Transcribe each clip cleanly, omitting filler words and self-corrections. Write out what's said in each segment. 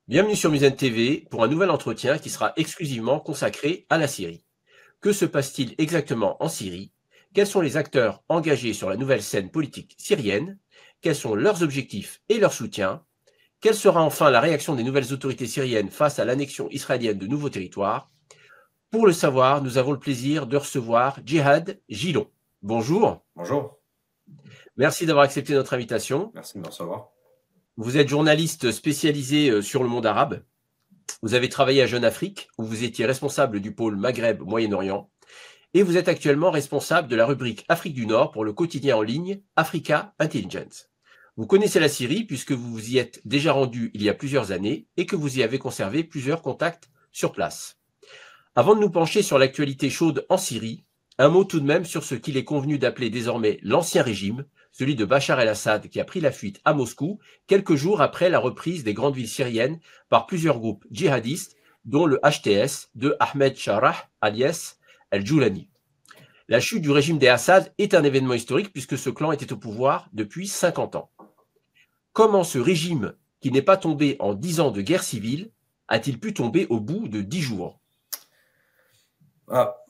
Bienvenue sur Musen TV pour un nouvel entretien qui sera exclusivement consacré à la Syrie. Que se passe-t-il exactement en Syrie? Quels sont les acteurs engagés sur la nouvelle scène politique syrienne? Quels sont leurs objectifs et leur soutien? Quelle sera enfin la réaction des nouvelles autorités syriennes face à l'annexion israélienne de nouveaux territoires? Pour le savoir, nous avons le plaisir de recevoir Djihad Gilon. Bonjour, Bonjour, merci d'avoir accepté notre invitation. merci de me recevoir. Vous êtes journaliste spécialisé sur le monde arabe. Vous avez travaillé à Jeune Afrique, où vous étiez responsable du pôle Maghreb-Moyen-Orient, et vous êtes actuellement responsable de la rubrique Afrique du Nord pour le quotidien en ligne Africa Intelligence. Vous connaissez la Syrie puisque vous vous y êtes déjà rendu il y a plusieurs années et que vous y avez conservé plusieurs contacts sur place. Avant de nous pencher sur l'actualité chaude en Syrie, un mot tout de même sur ce qu'il est convenu d'appeler désormais l'ancien régime, celui de Bachar el-Assad qui a pris la fuite à Moscou quelques jours après la reprise des grandes villes syriennes par plusieurs groupes djihadistes, dont le HTS de Ahmed Sharah alias El-Joulani. La chute du régime des Assad est un événement historique puisque ce clan était au pouvoir depuis 50 ans. Comment ce régime, qui n'est pas tombé en 10 ans de guerre civile, a-t-il pu tomber au bout de 10 jours?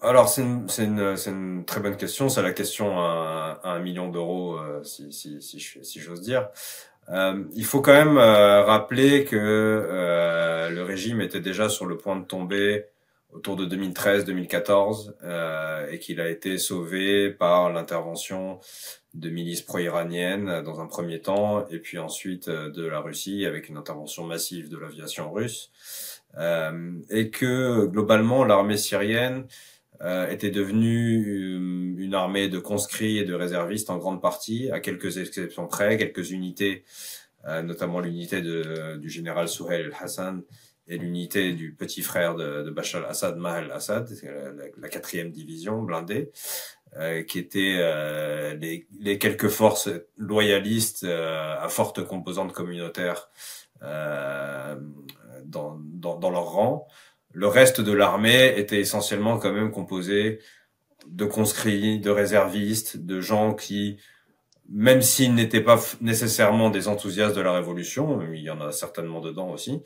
Alors c'est une très bonne question. C'est la question à 1 million d'euros, si j'ose dire. Il faut quand même rappeler que le régime était déjà sur le point de tomber autour de 2013-2014 et qu'il a été sauvé par l'intervention de milices pro-iraniennes dans un premier temps et puis ensuite de la Russie avec une intervention massive de l'aviation russe. Et que globalement l'armée syrienne était devenue une armée de conscrits et de réservistes en grande partie, à quelques exceptions près, quelques unités, notamment l'unité du général Souhail el-Hassan et l'unité du petit frère de Bachar al-Assad, Maher al-Assad, la 4e division blindée, qui étaient les quelques forces loyalistes à forte composante communautaire dans leur rang. Le reste de l'armée était essentiellement quand même composé de conscrits, de réservistes, de gens qui, même s'ils n'étaient pas nécessairement des enthousiastes de la révolution, il y en a certainement dedans aussi,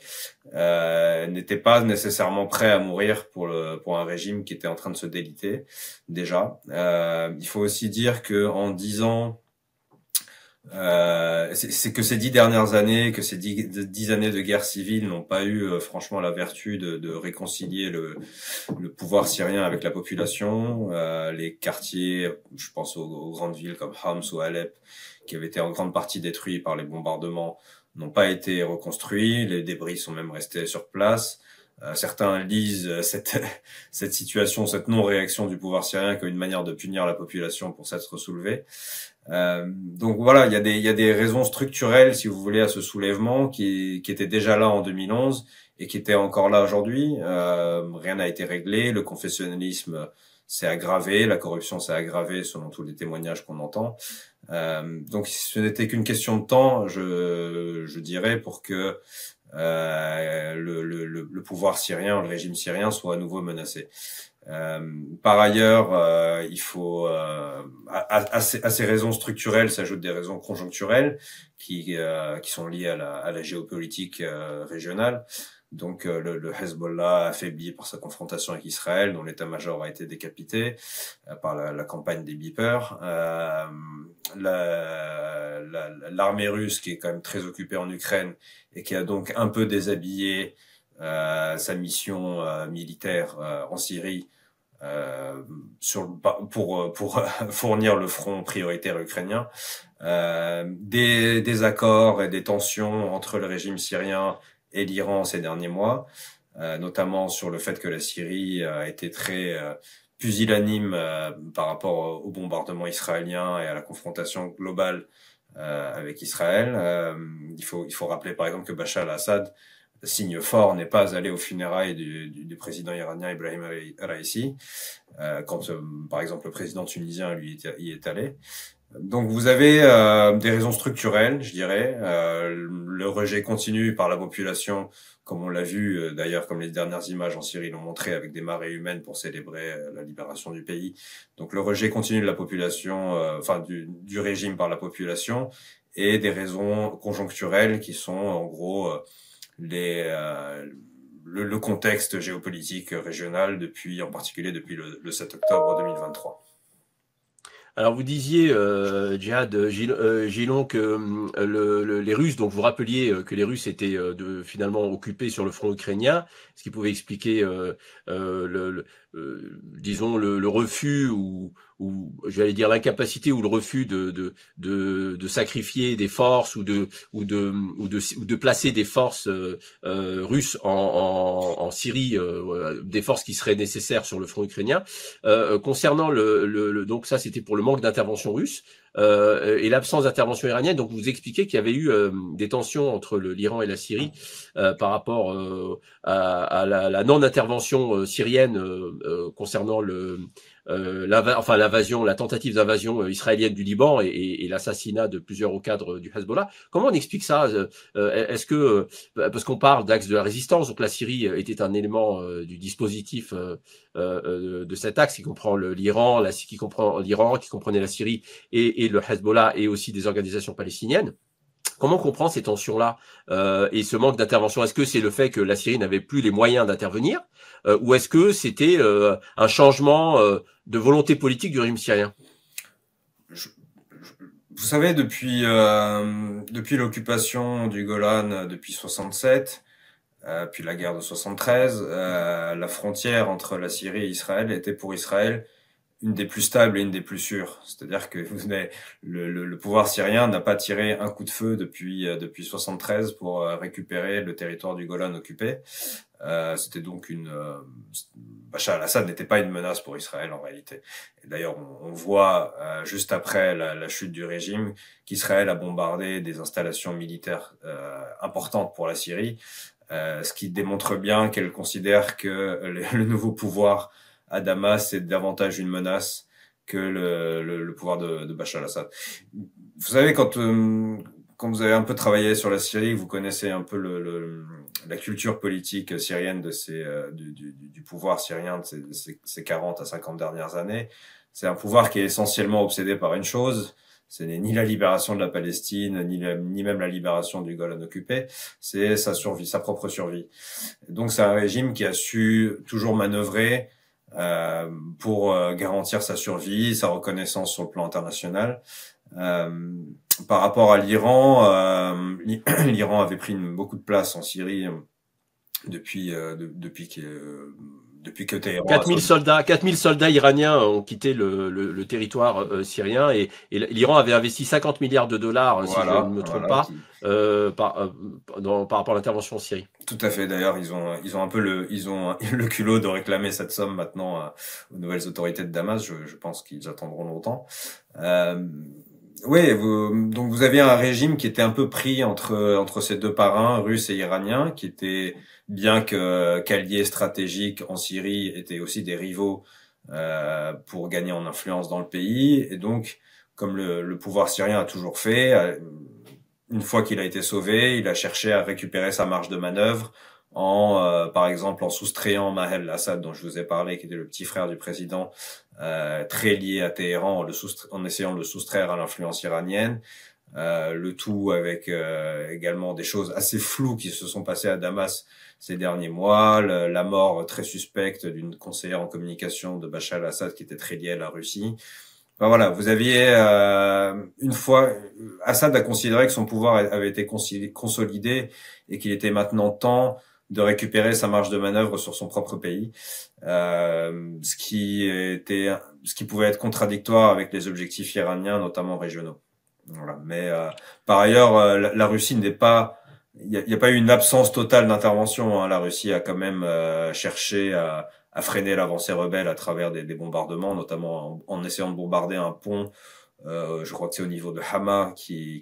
n'étaient pas nécessairement prêts à mourir pour un régime qui était en train de se déliter déjà. Il faut aussi dire que en 10 ans, c'est que ces 10 dernières années, que ces 10 années de guerre civile n'ont pas eu franchement la vertu de réconcilier le pouvoir syrien avec la population. Les quartiers, je pense aux grandes villes comme Homs ou Alep, qui avaient été en grande partie détruits par les bombardements, n'ont pas été reconstruits. Les débris sont même restés sur place. Certains lisent cette situation, cette non-réaction du pouvoir syrien comme une manière de punir la population pour s'être soulevée. Donc voilà, il y a des raisons structurelles, si vous voulez, à ce soulèvement qui étaient déjà là en 2011 et qui étaient encore là aujourd'hui. Rien n'a été réglé, le confessionnalisme s'est aggravé, la corruption s'est aggravée selon tous les témoignages qu'on entend. Donc ce n'était qu'une question de temps, je dirais, pour que le pouvoir syrien, le régime syrien soit à nouveau menacé. Par ailleurs, il faut à ces raisons structurelles s'ajoutent des raisons conjoncturelles qui sont liées à la géopolitique régionale. Donc le Hezbollah affaibli par sa confrontation avec Israël, dont l'état-major a été décapité par la campagne des beepers. L'armée russe qui est quand même très occupée en Ukraine et qui a donc un peu déshabillé sa mission militaire en Syrie pour fournir le front prioritaire ukrainien. Des accords et des tensions entre le régime syrien et l'Iran ces derniers mois, notamment sur le fait que la Syrie a été très pusillanime par rapport au bombardement israélien et à la confrontation globale avec Israël. Il faut rappeler par exemple que Bachar al-Assad, signe fort, n'est pas allé aux funérailles du président iranien Ibrahim Raisi, quand par exemple le président tunisien lui y est allé. Donc vous avez des raisons structurelles, je dirais. Le rejet continu par la population, comme on l'a vu d'ailleurs, comme les dernières images en Syrie l'ont montré, avec des marées humaines pour célébrer la libération du pays. Donc le rejet continu de la population, du régime par la population, et des raisons conjoncturelles qui sont en gros le contexte géopolitique régional en particulier depuis le 7 octobre 2023. Alors vous disiez, Djihad Gilon, que les Russes, donc vous rappeliez que les Russes étaient finalement occupés sur le front ukrainien, ce qui pouvait expliquer, disons, le refus ou j'allais dire l'incapacité ou le refus de sacrifier des forces ou de placer des forces russes en Syrie, des forces qui seraient nécessaires sur le front ukrainien. Concernant donc ça c'était pour le manque d'intervention russe et l'absence d'intervention iranienne. Donc vous expliquez qu'il y avait eu des tensions entre l'Iran et la Syrie par rapport à la non-intervention syrienne concernant l'invasion, la tentative d'invasion israélienne du Liban et l'assassinat de plusieurs hauts cadres du Hezbollah. Comment on explique ça? Est-ce que parce qu'on parle d'axe de la résistance, donc la Syrie était un élément du dispositif de cet axe qui comprend l'Iran, qui comprend l'Iran, qui comprenait la Syrie et le Hezbollah et aussi des organisations palestiniennes. Comment on comprend ces tensions-là et ce manque d'intervention? Est-ce que c'est le fait que la Syrie n'avait plus les moyens d'intervenir ou est-ce que c'était un changement de volonté politique du régime syrien? Vous savez, depuis l'occupation du Golan depuis 67, puis la guerre de 73, la frontière entre la Syrie et Israël était pour Israël une des plus stables et une des plus sûres. C'est-à-dire que le pouvoir syrien n'a pas tiré un coup de feu depuis 73 pour récupérer le territoire du Golan occupé. C'était donc Bachar al-Assad n'était pas une menace pour Israël en réalité. Et d'ailleurs, on voit juste après la chute du régime qu'Israël a bombardé des installations militaires importantes pour la Syrie, ce qui démontre bien qu'elle considère que le nouveau pouvoir à Damas est davantage une menace que le pouvoir de Bachar al-Assad. Vous savez, quand vous avez un peu travaillé sur la Syrie, vous connaissez un peu la culture politique syrienne du pouvoir syrien de ces 40 à 50 dernières années. C'est un pouvoir qui est essentiellement obsédé par une chose. Ce n'est ni la libération de la Palestine, ni même la libération du Golan occupé. C'est sa survie, sa propre survie. Et donc c'est un régime qui a su toujours manœuvrer pour garantir sa survie, sa reconnaissance sur le plan international. Par rapport à l'Iran, l'Iran avait pris beaucoup de place en Syrie depuis que Téhéran 4000 soldats iraniens ont quitté le territoire syrien et l'Iran avait investi 50 milliards de dollars, si je ne me trompe pas, par rapport à l'intervention en Syrie. Tout à fait. D'ailleurs, ils ont un peu le culot de réclamer cette somme maintenant aux nouvelles autorités de Damas. Je pense qu'ils attendront longtemps. Oui, donc vous aviez un régime qui était un peu pris entre ces deux parrains, russes et iraniens, qui étaient, bien qu'alliés stratégiques en Syrie, étaient aussi des rivaux pour gagner en influence dans le pays. Et donc, comme le pouvoir syrien a toujours fait, une fois qu'il a été sauvé, il a cherché à récupérer sa marge de manœuvre par exemple, en soustrayant Maher al-Assad, dont je vous ai parlé, qui était le petit frère du président, très lié à Téhéran, en essayant de le soustraire à l'influence iranienne. Le tout avec également des choses assez floues qui se sont passées à Damas ces derniers mois, la mort très suspecte d'une conseillère en communication de Bachar al-Assad qui était très liée à la Russie. Ben voilà, vous aviez une fois, Assad a considéré que son pouvoir avait été consolidé et qu'il était maintenant temps de récupérer sa marge de manœuvre sur son propre pays, ce qui pouvait être contradictoire avec les objectifs iraniens, notamment régionaux. Voilà. Mais par ailleurs, la Russie n'est pas, il y a pas eu une absence totale d'intervention, hein. La Russie a quand même cherché à freiner l'avancée rebelle à travers des bombardements, notamment en essayant de bombarder un pont. Je crois que c'est au niveau de Hama qui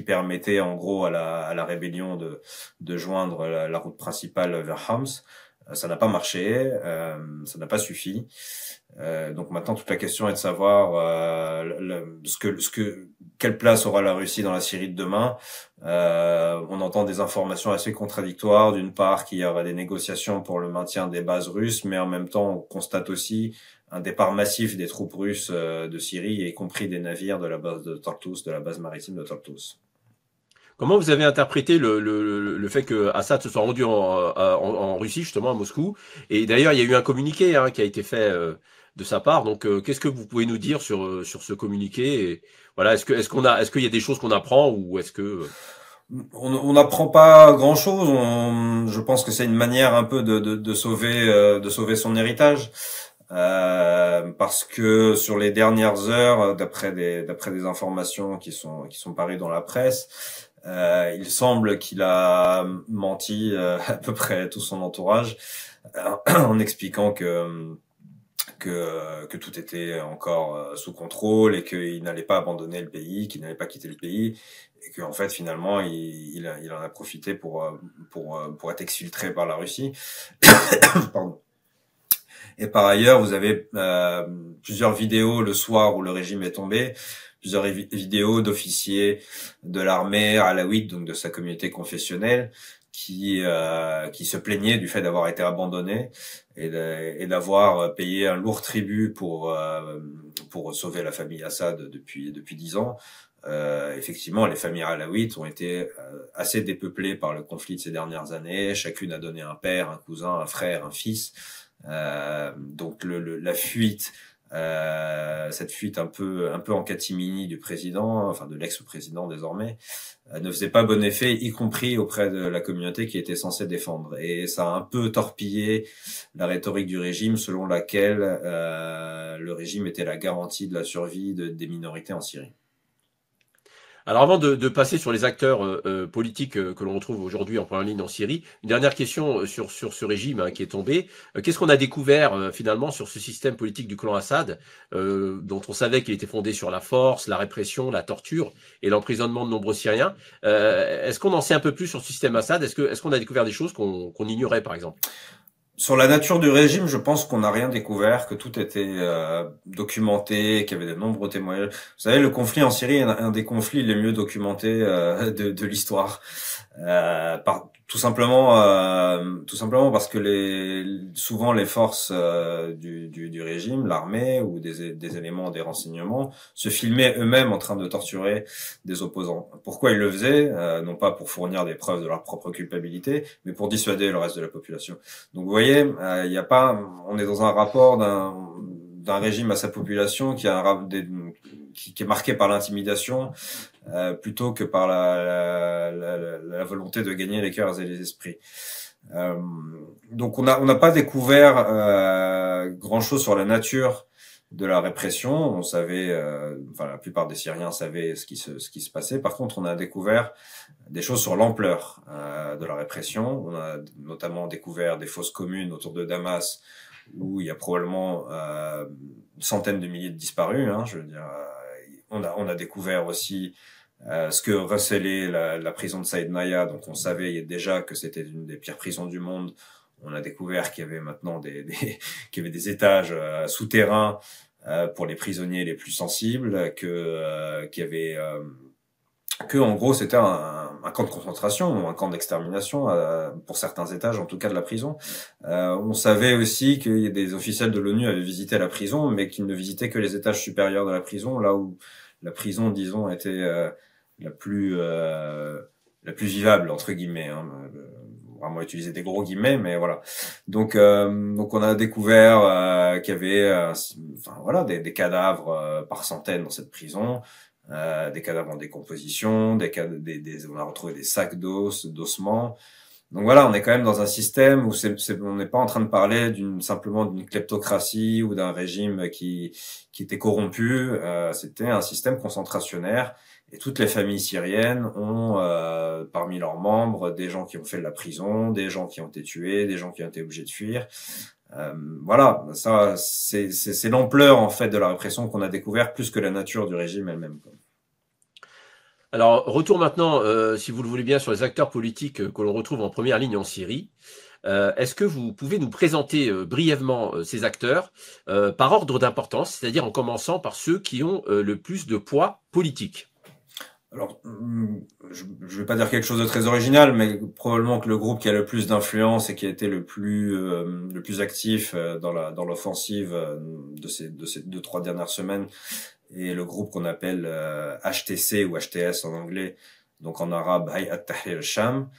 permettait en gros à la rébellion de joindre la route principale vers Homs. Ça n'a pas marché, ça n'a pas suffi. Donc maintenant toute la question est de savoir quelle place aura la Russie dans la Syrie de demain. On entend des informations assez contradictoires. D'une part, qu'il y aura des négociations pour le maintien des bases russes, mais en même temps, on constate aussi un départ massif des troupes russes de Syrie, y compris des navires de la base de Tartus, de la base maritime de Tartus. Comment vous avez interprété le fait que Assad se soit rendu en Russie, justement à Moscou? Et d'ailleurs, il y a eu un communiqué hein, qui a été fait de sa part. Donc, qu'est-ce que vous pouvez nous dire sur ce communiqué? Et, voilà, est-ce qu'il y a des choses qu'on apprend ou est-ce que On n'apprend pas grand-chose. Je pense que c'est une manière un peu de sauver son héritage. Parce que sur les dernières heures, d'après des informations qui sont parues dans la presse, il semble qu'il a menti à peu près à tout son entourage en expliquant que tout était encore sous contrôle et qu'il n'allait pas abandonner le pays, qu'il n'allait pas quitter le pays et qu'en fait finalement il en a profité pour être exfiltré par la Russie. Pardon. Et par ailleurs, vous avez plusieurs vidéos le soir où le régime est tombé, plusieurs vidéos d'officiers de l'armée alaouite, donc de sa communauté confessionnelle, qui se plaignaient du fait d'avoir été abandonnés et d'avoir payé un lourd tribut pour sauver la famille Assad depuis 10 ans. Effectivement, les familles alaouites ont été assez dépeuplées par le conflit de ces dernières années. Chacune a donné un père, un cousin, un frère, un fils. Donc la fuite, cette fuite un peu en catimini du président, enfin de l'ex-président désormais, ne faisait pas bon effet, y compris auprès de la communauté qui était censée défendre. Et ça a un peu torpillé la rhétorique du régime selon laquelle le régime était la garantie de la survie des minorités en Syrie. Alors avant de passer sur les acteurs politiques que l'on retrouve aujourd'hui en première ligne en Syrie, une dernière question sur ce régime hein, qui est tombé. Qu'est-ce qu'on a découvert finalement sur ce système politique du clan Assad, dont on savait qu'il était fondé sur la force, la répression, la torture et l'emprisonnement de nombreux Syriens. Est-ce qu'on en sait un peu plus sur ce système Assad? Est-ce qu'on a découvert des choses qu'on ignorait par exemple? Sur la nature du régime, je pense qu'on n'a rien découvert, que tout était documenté, qu'il y avait de nombreux témoignages. Vous savez, le conflit en Syrie est un des conflits les mieux documentés de l'histoire. Tout simplement parce que souvent les forces du régime, l'armée ou des éléments des renseignements se filmaient eux-mêmes en train de torturer des opposants. Pourquoi ils le faisaient? Non pas pour fournir des preuves de leur propre culpabilité, mais pour dissuader le reste de la population. Donc vous voyez, il y a pas, on est dans un rapport d'un régime à sa population qui est marqué par l'intimidation plutôt que par la volonté de gagner les cœurs et les esprits. Donc on n'a pas découvert grand chose sur la nature de la répression. On savait, enfin la plupart des Syriens savaient ce qui se passait. Par contre, on a découvert des choses sur l'ampleur de la répression. On a notamment découvert des fosses communes autour de Damas où il y a probablement une centaine de milliers de disparus. Hein, je veux dire, on a découvert aussi ce que recelait la prison de Saïd Naya. Donc on savait déjà que c'était une des pires prisons du monde. On a découvert qu'il y avait maintenant qu'il y avait des étages souterrains pour les prisonniers les plus sensibles, qu'il y avait que en gros c'était un camp de concentration ou un camp d'extermination pour certains étages en tout cas de la prison. On savait aussi qu'il y a des officiels de l'ONU avaient visité la prison mais qu'ils ne visitaient que les étages supérieurs de la prison, là où la prison disons était la plus vivable entre guillemets hein. Vraiment utiliser des gros guillemets, mais voilà. Donc on a découvert qu'il y avait enfin voilà des cadavres par centaines dans cette prison. Des cadavres en décomposition, on a retrouvé des sacs d'ossements. Donc voilà, on est quand même dans un système où on n'est pas en train de parler simplement d'une kleptocratie ou d'un régime qui était corrompu. C'était un système concentrationnaire et toutes les familles syriennes ont parmi leurs membres des gens qui ont fait de la prison, des gens qui ont été tués, des gens qui ont été obligés de fuir. Voilà, ça c'est l'ampleur en fait de la répression qu'on a découvert plus que la nature du régime elle-même. Alors, retour maintenant, si vous le voulez bien, sur les acteurs politiques que l'on retrouve en première ligne en Syrie. Est-ce que vous pouvez nous présenter brièvement ces acteurs par ordre d'importance, c'est-à-dire en commençant par ceux qui ont le plus de poids politique? Alors, je vais pas dire quelque chose de très original, mais probablement que le groupe qui a le plus d'influence et qui a été le plus actif dans l'offensive de ces 2-3 dernières semaines est le groupe qu'on appelle HTC ou HTS en anglais, donc en arabe Hayat Tahrir al-Sham,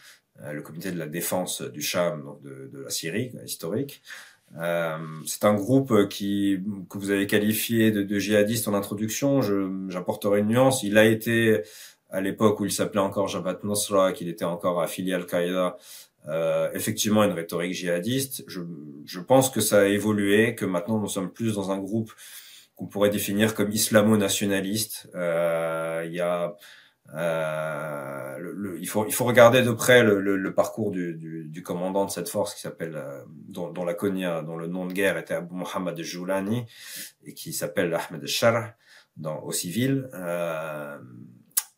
le comité de la défense du Sham, donc de la Syrie historique. C'est un groupe que vous avez qualifié de djihadiste en introduction. J'apporterai une nuance. Il a été, à l'époque où il s'appelait encore Jabhat Nusra, qu'il était encore affilié à Al-Qaïda, effectivement une rhétorique djihadiste. Je pense que ça a évolué, que maintenant nous sommes plus dans un groupe qu'on pourrait définir comme islamo-nationaliste. Il y a il faut regarder de près le parcours du commandant de cette force qui s'appelle dont le nom de guerre était Abu Muhammad al-Joulani et qui s'appelle Ahmed al-Sharh au civil.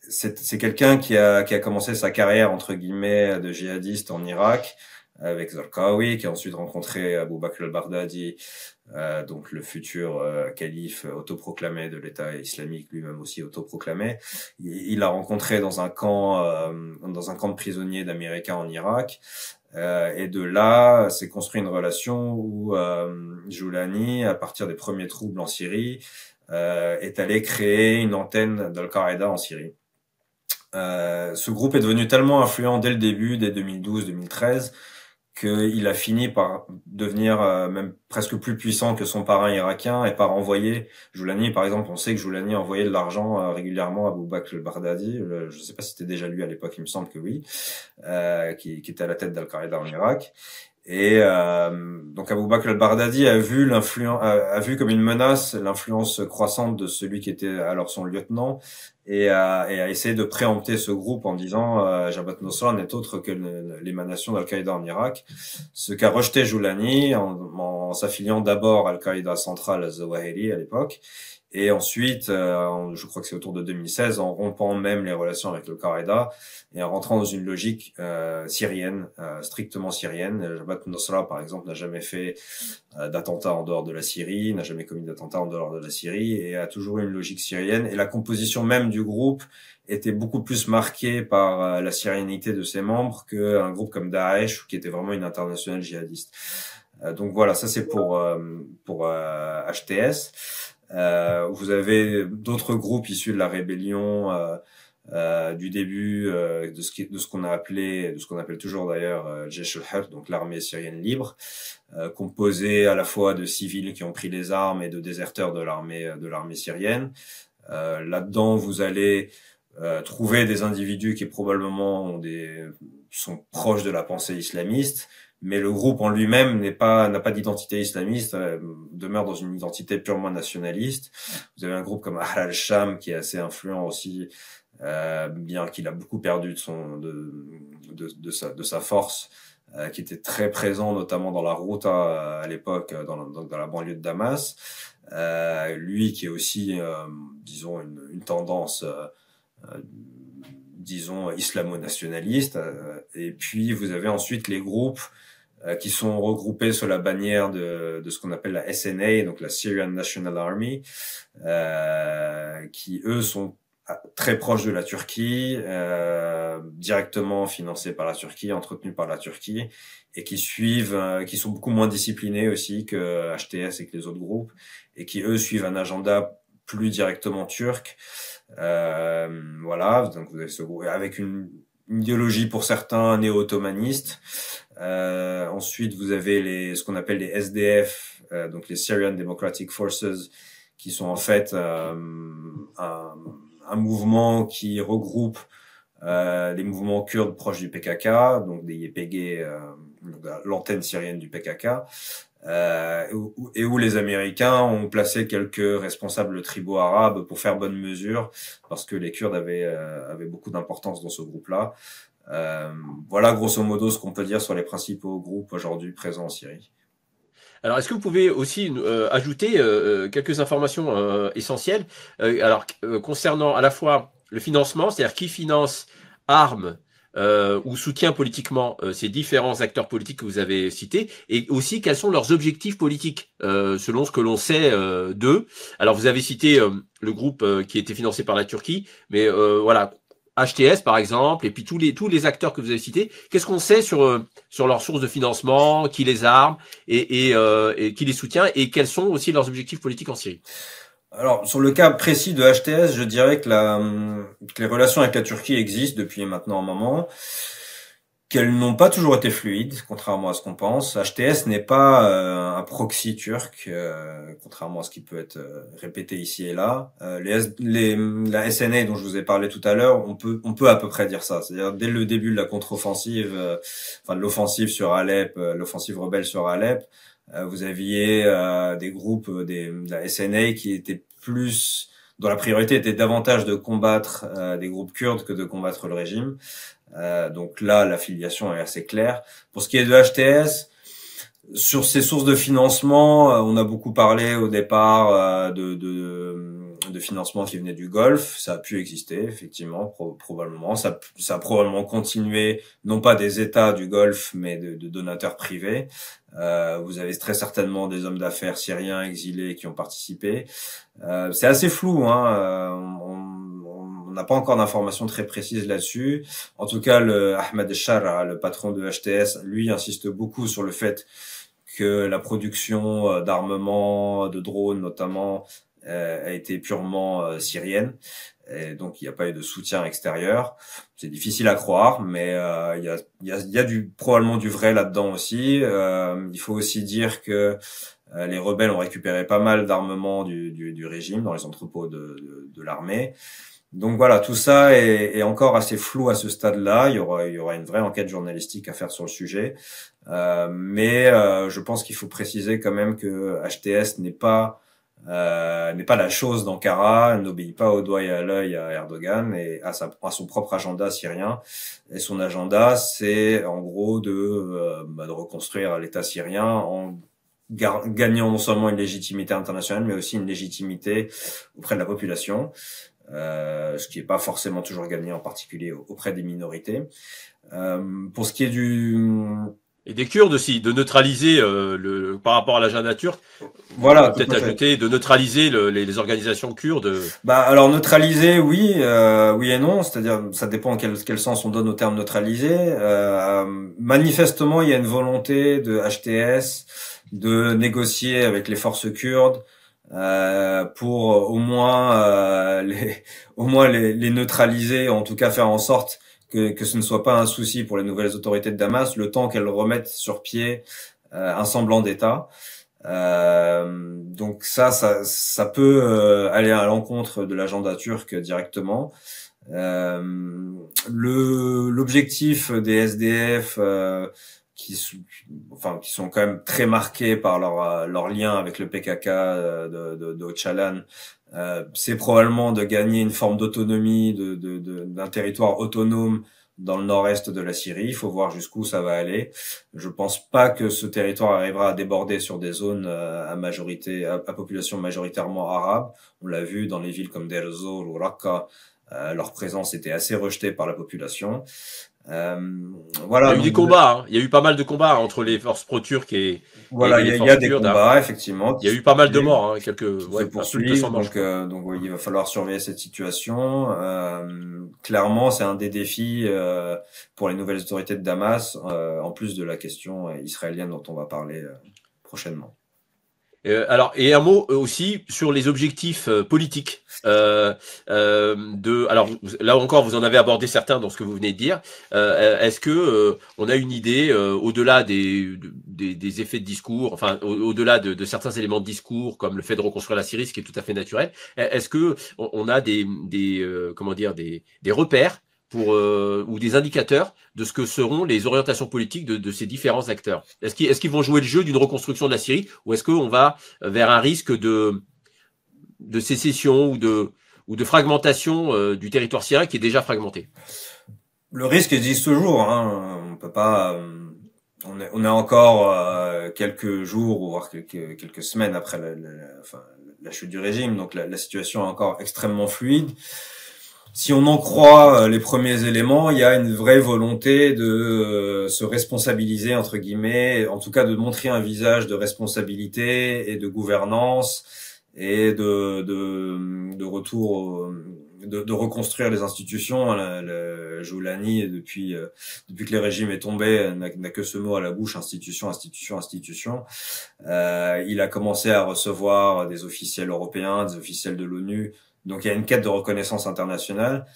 C'est quelqu'un qui a commencé sa carrière entre guillemets de djihadiste en Irak avec Zarqawi, qui a ensuite rencontré Abu Bakr al-Baghdadi, donc le futur calife autoproclamé de l'État islamique, lui-même aussi autoproclamé. Il l'a rencontré dans un camp de prisonniers d'Américains en Irak, et de là s'est construit une relation où Joulani, à partir des premiers troubles en Syrie, est allé créer une antenne d'Al-Qaïda en Syrie. Ce groupe est devenu tellement influent dès le début, dès 2012-2013, qu'il a fini par devenir même presque plus puissant que son parrain irakien et par envoyer Joulani, par exemple, on sait que Joulani envoyait de l'argent régulièrement à Abu Bakr al-Baghdadi, je ne sais pas si c'était déjà lui à l'époque, il me semble que oui, qui était à la tête d'Al-Qaïda en Irak. Et donc Abu Bakr al-Baghdadi a vu comme une menace l'influence croissante de celui qui était alors son lieutenant et a essayé de préempter ce groupe en disant Jabhat Nusra n'est autre que l'émanation d'Al-Qaïda en Irak, ce qu'a rejeté Joulani en s'affiliant d'abord à Al-Qaïda centrale Zawahiri à l'époque, et ensuite, je crois que c'est autour de 2016, en rompant même les relations avec Al-Qaïda et en rentrant dans une logique syrienne, strictement syrienne. Jabhat Nusra, par exemple, n'a jamais fait d'attentat en dehors de la Syrie, n'a jamais commis d'attentat en dehors de la Syrie et a toujours eu une logique syrienne. Et la composition même du groupe était beaucoup plus marquée par la syrianité de ses membres qu'un groupe comme Daesh, qui était vraiment une internationale djihadiste. Donc voilà, ça c'est pour HTS. Vous avez d'autres groupes issus de la rébellion du début de ce qu'on appelle toujours d'ailleurs Jaish al-Haq, donc l'armée syrienne libre, composée à la fois de civils qui ont pris les armes et de déserteurs de l'armée syrienne. Là-dedans, vous allez trouver des individus qui probablement sont proches de la pensée islamiste, mais le groupe en lui-même n'a pas d'identité islamiste, demeure dans une identité purement nationaliste. Vous avez un groupe comme Ahl al-Sham qui est assez influent aussi, bien qu'il a beaucoup perdu de sa force, qui était très présent notamment dans la Ghouta à l'époque, dans la banlieue de Damas. Lui qui est aussi, disons, une tendance disons islamo-nationaliste, et puis vous avez ensuite les groupes qui sont regroupés sous la bannière de ce qu'on appelle la SNA, donc la Syrian National Army, qui eux sont très proches de la Turquie, directement financés par la Turquie, entretenus par la Turquie, et qui sont beaucoup moins disciplinés aussi que HTS et que les autres groupes, et qui eux suivent un agenda plus directement turc. Voilà, donc vous avez ce groupe avec une idéologie pour certains néo-ottomanistes. Ensuite, vous avez ce qu'on appelle les SDF, donc les Syrian Democratic Forces, qui sont en fait un mouvement qui regroupe les mouvements kurdes proches du PKK, donc des YPG, l'antenne syrienne du PKK, et où les Américains ont placé quelques responsables tribaux arabes pour faire bonne mesure, parce que les Kurdes avaient beaucoup d'importance dans ce groupe-là. Voilà grosso modo ce qu'on peut dire sur les principaux groupes aujourd'hui présents en Syrie. Alors, est-ce que vous pouvez aussi ajouter quelques informations essentielles concernant à la fois le financement, c'est-à-dire qui finance, arme ou soutient politiquement ces différents acteurs politiques que vous avez cités, et aussi quels sont leurs objectifs politiques selon ce que l'on sait d'eux. Alors, vous avez cité le groupe qui était financé par la Turquie, mais voilà, HTS par exemple, et puis tous les acteurs que vous avez cités. Qu'est-ce qu'on sait sur leurs sources de financement, qui les arme et qui les soutient, et quels sont aussi leurs objectifs politiques en Syrie? Alors, sur le cas précis de HTS, je dirais que que les relations avec la Turquie existent depuis maintenant un moment, qu'elles n'ont pas toujours été fluides, contrairement à ce qu'on pense. HTS n'est pas un proxy turc, contrairement à ce qui peut être répété ici et là. La SNA dont je vous ai parlé tout à l'heure, on peut à peu près dire ça. C'est-à-dire dès le début de la contre-offensive, enfin de l'offensive sur Alep, l'offensive rebelle sur Alep, vous aviez des groupes de la SNA qui étaient plus dont la priorité était davantage de combattre des groupes kurdes que de combattre le régime. Donc là, l'affiliation est assez claire. Pour ce qui est de HTS, sur ses sources de financement, on a beaucoup parlé au départ de financement qui venait du Golfe. Ça a pu exister, effectivement, probablement. Ça a probablement continué, non pas des États du Golfe, mais de donateurs privés. Vous avez très certainement des hommes d'affaires syriens exilés qui ont participé. C'est assez flou, hein. On n'a pas encore d'informations très précises là-dessus. En tout cas, Ahmed Shara, le patron de HTS, lui insiste beaucoup sur le fait que la production d'armements, de drones notamment, a été purement syrienne. Et donc, il n'y a pas eu de soutien extérieur. C'est difficile à croire, mais il y a probablement du vrai là-dedans aussi. Il faut aussi dire que les rebelles ont récupéré pas mal d'armements du régime dans les entrepôts de l'armée. Donc voilà, tout ça est encore assez flou à ce stade-là. Il y aura une vraie enquête journalistique à faire sur le sujet. Mais je pense qu'il faut préciser quand même que HTS n'est pas la chose d'Ankara, n'obéit pas au doigt et à l'œil à Erdogan et à son propre agenda syrien. Et son agenda, c'est en gros de reconstruire l'État syrien en gagnant non seulement une légitimité internationale, mais aussi une légitimité auprès de la population. Ce qui n'est pas forcément toujours gagné, en particulier auprès des minorités. Pour ce qui est Et des Kurdes aussi, de neutraliser par rapport à l'agenda turc. Voilà, peut-être ajouter de neutraliser les organisations kurdes. Alors neutraliser, oui, oui et non. C'est-à-dire, ça dépend quel sens on donne au terme neutraliser. Manifestement, il y a une volonté de HTS de négocier avec les forces kurdes pour au moins les neutraliser, en tout cas faire en sorte que ce ne soit pas un souci pour les nouvelles autorités de Damas, le temps qu'elles remettent sur pied un semblant d'État. Donc ça peut aller à l'encontre de l'agenda turc directement. L'objectif des SDF qui sont quand même très marqués par leur lien avec le PKK de Öcalan, c'est probablement de gagner une forme d'autonomie d'un territoire autonome dans le nord-est de la Syrie. Il faut voir jusqu'où ça va aller. Je pense pas que ce territoire arrivera à déborder sur des zones à population majoritairement arabe. On l'a vu dans les villes comme Deir ez-Zor ou Raqqa, leur présence était assez rejetée par la population. Voilà. Il y a eu des combats, hein. Il y a eu pas mal de combats entre les forces pro-turques et les forces kurdes. Il y a des combats, effectivement. Il y a eu pas mal de morts, hein, donc il va falloir surveiller cette situation. Clairement, c'est un des défis pour les nouvelles autorités de Damas, en plus de la question israélienne dont on va parler prochainement. Alors, et un mot aussi sur les objectifs politiques. Alors là encore, vous en avez abordé certains dans ce que vous venez de dire. Est-ce que on a une idée au-delà des effets de discours, enfin au-delà de certains éléments de discours comme le fait de reconstruire la Syrie, ce qui est tout à fait naturel. Est-ce que on a des repères ou des indicateurs de ce que seront les orientations politiques de ces différents acteurs? Est-ce qu'ils vont jouer le jeu d'une reconstruction de la Syrie, ou est-ce qu'on va vers un risque de sécession ou de fragmentation du territoire syrien qui est déjà fragmenté? Le risque existe toujours, hein. On peut pas. On est encore quelques jours, voire quelques semaines après la chute du régime, donc la situation est encore extrêmement fluide. Si on en croit les premiers éléments, il y a une vraie volonté de se responsabiliser, entre guillemets, en tout cas de montrer un visage de responsabilité et de gouvernance et de retour de reconstruire les institutions. Le Joulani, depuis que le régime est tombé, n'a que ce mot à la bouche: institution, institution, institution. Il a commencé à recevoir des officiels européens, des officiels de l'ONU. Donc il y a une quête de reconnaissance internationale.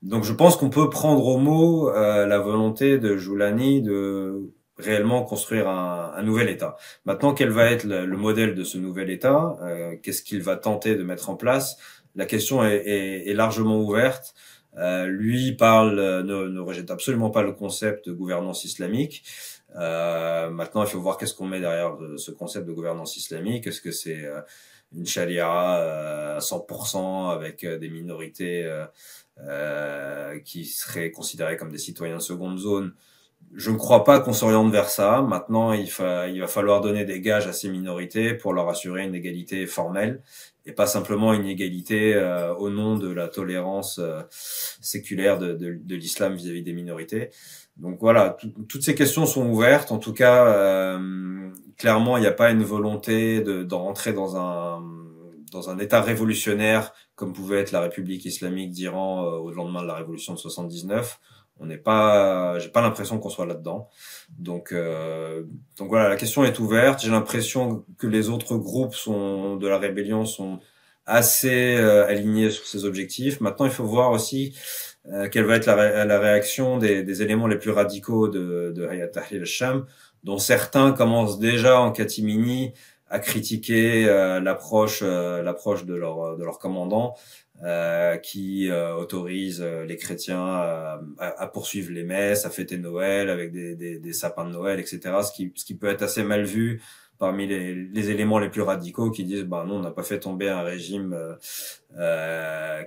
Donc je pense qu'on peut prendre au mot la volonté de Joulani de réellement construire un nouvel État. Maintenant, quel va être le modèle de ce nouvel État? Qu'est-ce qu'il va tenter de mettre en place? La question est largement ouverte. Lui ne rejette absolument pas le concept de gouvernance islamique. Maintenant, il faut voir qu'est-ce qu'on met derrière ce concept de gouvernance islamique. Est-ce que c'est une charia à 100% avec des minorités qui seraient considérées comme des citoyens de seconde zone? Je ne crois pas qu'on s'oriente vers ça. Maintenant, il va falloir donner des gages à ces minorités pour leur assurer une égalité formelle et pas simplement une égalité au nom de la tolérance séculaire de l'islam vis-à-vis des minorités. Donc voilà, toutes ces questions sont ouvertes. En tout cas, clairement, il n'y a pas une volonté d'en rentrer dans un État révolutionnaire comme pouvait être la République islamique d'Iran au lendemain de la révolution de 79. J'ai pas l'impression qu'on soit là-dedans. Donc voilà, la question est ouverte. J'ai l'impression que les autres groupes de la rébellion sont assez alignés sur ces objectifs. Maintenant, il faut voir aussi quelle va être la réaction des éléments les plus radicaux de Hayat Tahrir al-Sham, dont certains commencent déjà en catimini à critiquer l'approche de leur commandant, qui autorise les chrétiens à poursuivre les messes, à fêter Noël avec des sapins de Noël, etc. Ce qui peut être assez mal vu parmi les éléments les plus radicaux qui disent non, on n'a pas fait tomber un régime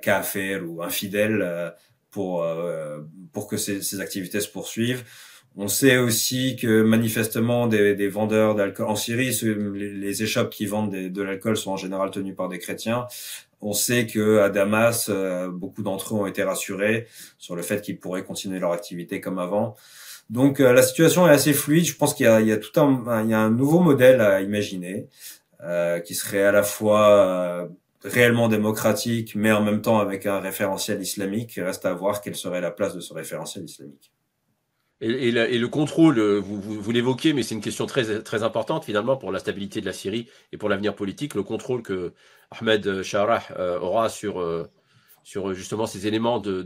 kafir ou infidèle pour que ces activités se poursuivent. On sait aussi que manifestement des vendeurs d'alcool en Syrie, les échoppes qui vendent de l'alcool sont en général tenues par des chrétiens. On sait que à Damas, beaucoup d'entre eux ont été rassurés sur le fait qu'ils pourraient continuer leur activité comme avant. Donc la situation est assez fluide. Je pense qu'il y a il y a un nouveau modèle à imaginer qui serait à la fois réellement démocratique, mais en même temps avec un référentiel islamique. Il reste à voir quelle serait la place de ce référentiel islamique. Et le contrôle, vous l'évoquez, mais c'est une question très, très importante finalement pour la stabilité de la Syrie et pour l'avenir politique. Le contrôle que Ahmed Sharah aura sur justement ces éléments de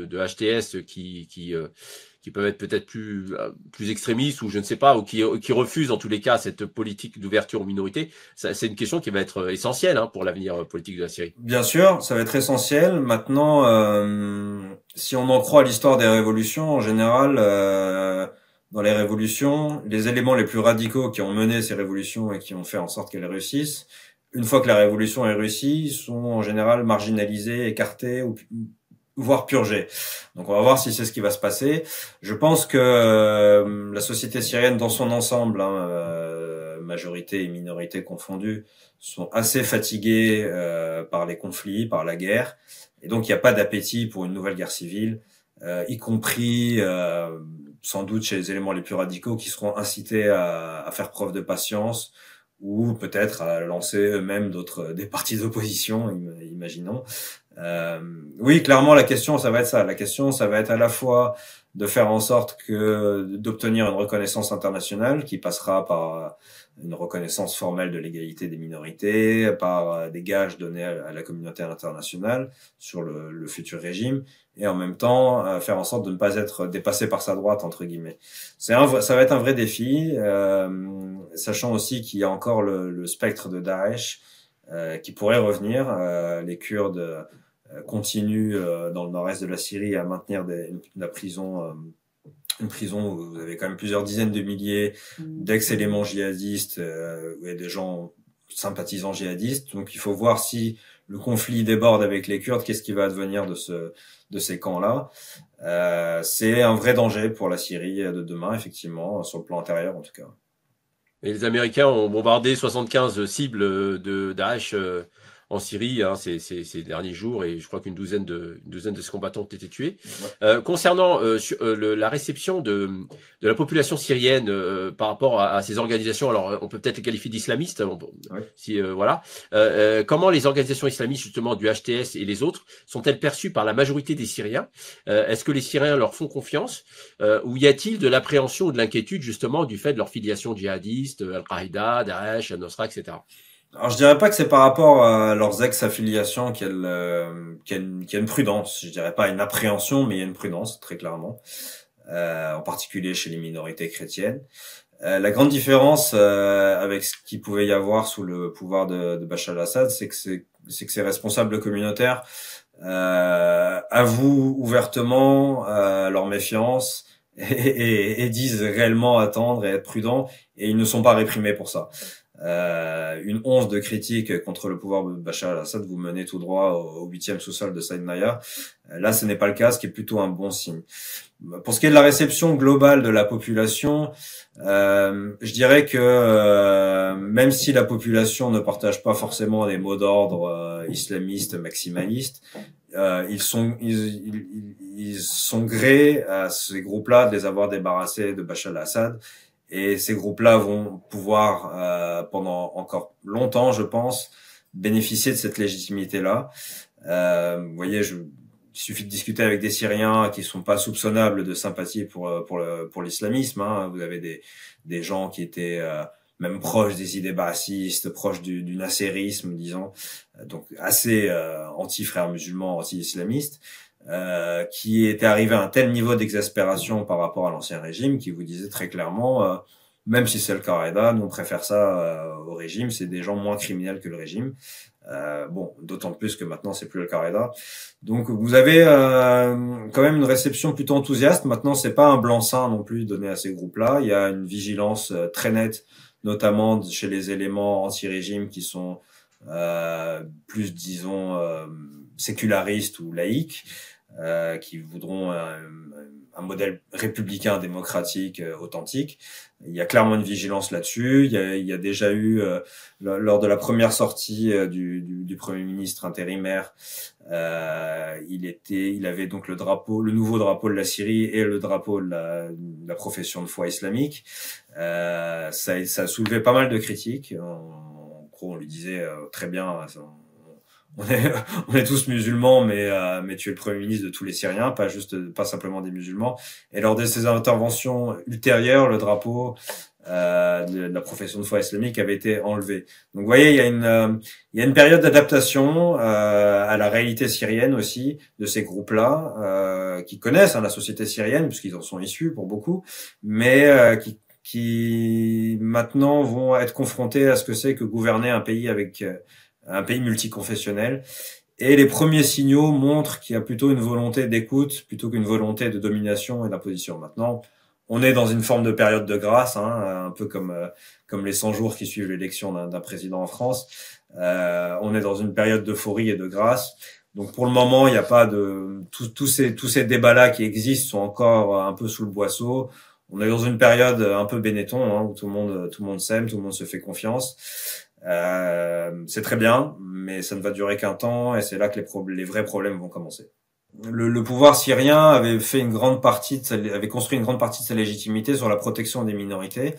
HTS qui peuvent être peut-être plus extrémistes ou je ne sais pas, ou qui refusent en tous les cas cette politique d'ouverture aux minorités. C'est une question qui va être essentielle pour l'avenir politique de la Syrie. Bien sûr, ça va être essentiel. Maintenant, si on en croit l'histoire des révolutions, en général, dans les révolutions, les éléments les plus radicaux qui ont mené ces révolutions et qui ont fait en sorte qu'elles réussissent, une fois que la révolution est réussie, sont en général marginalisés, écartés ou voire purgés. Donc on va voir si c'est ce qui va se passer. Je pense que la société syrienne dans son ensemble, majorité et minorité confondues, sont assez fatigués par les conflits, par la guerre, et donc il n'y a pas d'appétit pour une nouvelle guerre civile, y compris sans doute chez les éléments les plus radicaux qui seront incités à faire preuve de patience ou peut-être à lancer eux-mêmes des partis d'opposition, imaginons. Oui, clairement, la question, ça va être ça. La question, ça va être à la fois de faire en sorte d'obtenir une reconnaissance internationale qui passera par une reconnaissance formelle de l'égalité des minorités, par des gages donnés à la communauté internationale sur le futur régime, et en même temps faire en sorte de ne pas être dépassé par sa droite, entre guillemets. Ça va être un vrai défi, sachant aussi qu'il y a encore le spectre de Daesh qui pourrait revenir. Les Kurdes continuent dans le nord-est de la Syrie à maintenir une prison où vous avez quand même plusieurs dizaines de milliers d'ex-éléments djihadistes et des gens sympathisants djihadistes. Donc il faut voir si le conflit déborde avec les Kurdes, qu'est-ce qui va advenir de ces camps-là. C'est un vrai danger pour la Syrie de demain, effectivement, sur le plan intérieur en tout cas. Et les Américains ont bombardé 75 cibles de Daesh en Syrie ces derniers jours, et je crois qu'une douzaine de ces combattants ont été tués. Concernant la réception de la population syrienne par rapport à ces organisations, alors on peut peut-être les qualifier d'islamistes, voilà. Comment les organisations islamistes justement du HTS et les autres sont-elles perçues par la majorité des Syriens? Est-ce que les Syriens leur font confiance, ou y a-t-il de l'appréhension ou de l'inquiétude justement du fait de leur filiation djihadiste, Al-Qaïda, Daesh, Al-Nusra, etc. Alors je dirais pas que c'est par rapport à leurs ex-affiliations qu'il y a une prudence. Je dirais pas une appréhension, mais il y a une prudence très clairement, en particulier chez les minorités chrétiennes. La grande différence avec ce qu'il pouvait y avoir sous le pouvoir de Bachar al-Assad, c'est que ces responsables communautaires avouent ouvertement leur méfiance et disent réellement attendre et être prudents, et ils ne sont pas réprimés pour ça. Une once de critique contre le pouvoir de Bachar al-Assad vous menez tout droit au 8e sous-sol de Saïd Naya. Là, ce n'est pas le cas, ce qui est plutôt un bon signe. Pour ce qui est de la réception globale de la population, je dirais que même si la population ne partage pas forcément les mots d'ordre islamistes maximalistes, ils sont grés à ces groupes-là de les avoir débarrassés de Bachar al-Assad. Et ces groupes-là vont pouvoir, pendant encore longtemps, je pense, bénéficier de cette légitimité-là. Vous voyez, il suffit de discuter avec des Syriens qui sont pas soupçonnables de sympathie pour l'islamisme. Hein. Vous avez des gens qui étaient même proches des idées bassistes, proches du nasserisme, disons, donc assez anti-frères musulmans, anti-islamistes. Qui était arrivé à un tel niveau d'exaspération par rapport à l'ancien régime, qui vous disait très clairement, même si c'est le Qaïda, nous on préfère ça au régime, c'est des gens moins criminels que le régime. Bon, d'autant plus que maintenant c'est plus le Qaïda. Donc vous avez quand même une réception plutôt enthousiaste. Maintenant, c'est pas un blanc-seing non plus donné à ces groupes-là. Il y a une vigilance très nette, notamment chez les éléments anti-régime qui sont plus, disons, sécularistes ou laïques, qui voudront un modèle républicain démocratique authentique. Il y a clairement une vigilance là-dessus. Il y a déjà eu lors de la première sortie du Premier ministre intérimaire, il avait donc le nouveau drapeau de la Syrie et le drapeau de la profession de foi islamique. Ça a soulevé pas mal de critiques. En gros, on lui disait très bien. On est tous musulmans, mais tu es le premier ministre de tous les Syriens, pas simplement des musulmans. Et lors de ces interventions ultérieures, le drapeau de la profession de foi islamique avait été enlevé. Donc, vous voyez, il y a une période d'adaptation à la réalité syrienne aussi de ces groupes-là, qui connaissent la société syrienne puisqu'ils en sont issus pour beaucoup, mais qui maintenant vont être confrontés à ce que c'est que gouverner un pays avec un pays multiconfessionnel. Et les premiers signaux montrent qu'il y a plutôt une volonté d'écoute plutôt qu'une volonté de domination et d'imposition. Maintenant, on est dans une forme de période de grâce, hein, un peu comme les 100 jours qui suivent l'élection d'un président en France. On est dans une période d'euphorie et de grâce. Donc pour le moment, il n'y a pas de tous ces débats-là qui existent sont encore un peu sous le boisseau. On est dans une période un peu Benetton, hein, où tout le monde s'aime, tout le monde se fait confiance. C'est très bien, mais ça ne va durer qu'un temps, et c'est là que les vrais problèmes vont commencer. Le pouvoir syrien avait construit une grande partie de sa légitimité sur la protection des minorités.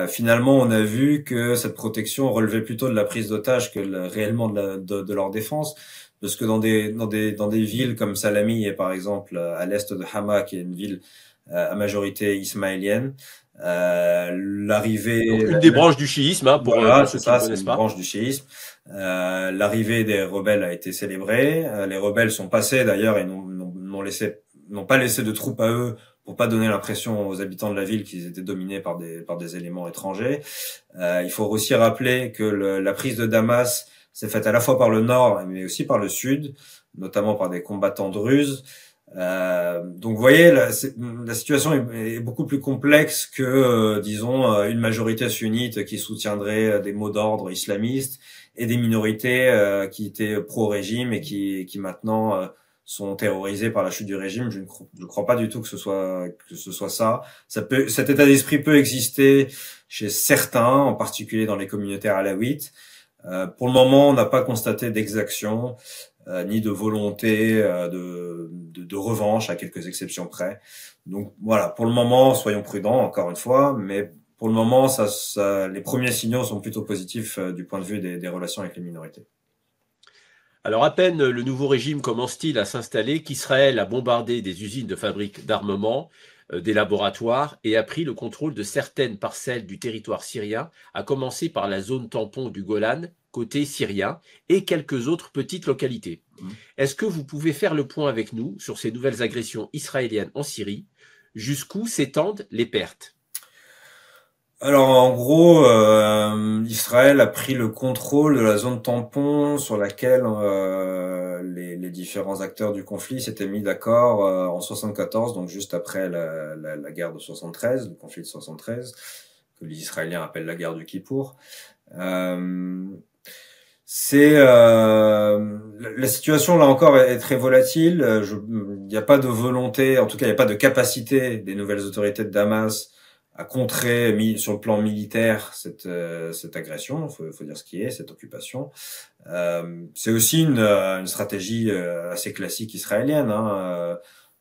Finalement, on a vu que cette protection relevait plutôt de la prise d'otages que réellement de leur défense, parce que dans des villes comme Salamieh, par exemple, à l'est de Hama, qui est une ville à majorité ismaélienne, l'arrivée une des branches du chiisme, hein, pour ceux qui ne connaissent pas. C'est une branche du chiisme. L'arrivée des rebelles a été célébrée. Les rebelles sont passés d'ailleurs et n'ont pas laissé de troupes à eux pour pas donner l'impression aux habitants de la ville qu'ils étaient dominés par des éléments étrangers. Il faut aussi rappeler que la prise de Damas s'est faite à la fois par le nord mais aussi par le sud, notamment par des combattants druzes. Donc vous voyez, la situation est beaucoup plus complexe que, disons, une majorité sunnite qui soutiendrait des mots d'ordre islamistes et des minorités qui étaient pro-régime et qui maintenant sont terrorisées par la chute du régime. Je ne crois pas du tout que ce soit ça. Cet état d'esprit peut exister chez certains, en particulier dans les communautés alaouites. Pour le moment, on n'a pas constaté d'exaction ni de volonté de revanche, à quelques exceptions près. Donc voilà, pour le moment, soyons prudents, encore une fois, mais pour le moment, les premiers signaux sont plutôt positifs du point de vue des relations avec les minorités. Alors à peine le nouveau régime commence-t-il à s'installer qu'Israël a bombardé des usines de fabrique d'armement, des laboratoires et a pris le contrôle de certaines parcelles du territoire syrien, à commencer par la zone tampon du Golan, côté syrien, et quelques autres petites localités. Est-ce que vous pouvez faire le point avec nous sur ces nouvelles agressions israéliennes en Syrie? Jusqu'où s'étendent les pertes? Alors en gros, Israël a pris le contrôle de la zone tampon sur laquelle les différents acteurs du conflit s'étaient mis d'accord en 74, donc juste après la guerre de 73, le conflit de 73, que les Israéliens appellent la guerre du Kippour. Euh, la situation là encore est très volatile. Il n'y a pas de volonté, en tout cas il n'y a pas de capacité des nouvelles autorités de Damas à contrer sur le plan militaire cette agression. Faut dire ce qui est, cette occupation. C'est aussi une stratégie assez classique israélienne.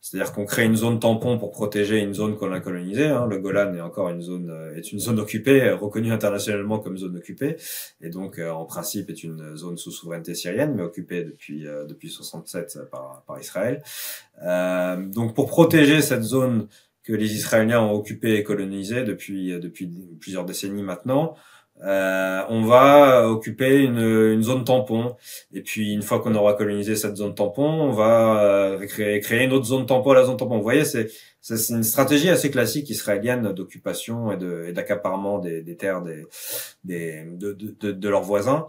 C'est-à-dire qu'on crée une zone tampon pour protéger une zone qu'on a colonisée. Le Golan est encore est une zone occupée, reconnue internationalement comme zone occupée, et donc en principe est une zone sous souveraineté syrienne, mais occupée depuis 67 par Israël. Donc pour protéger cette zone que les Israéliens ont occupée et colonisée depuis plusieurs décennies maintenant, on va occuper une zone tampon, et puis une fois qu'on aura colonisé cette zone tampon, on va créer une autre zone tampon à la zone tampon. Vous voyez, c'est une stratégie assez classique israélienne d'occupation et d'accaparement des terres de leurs voisins.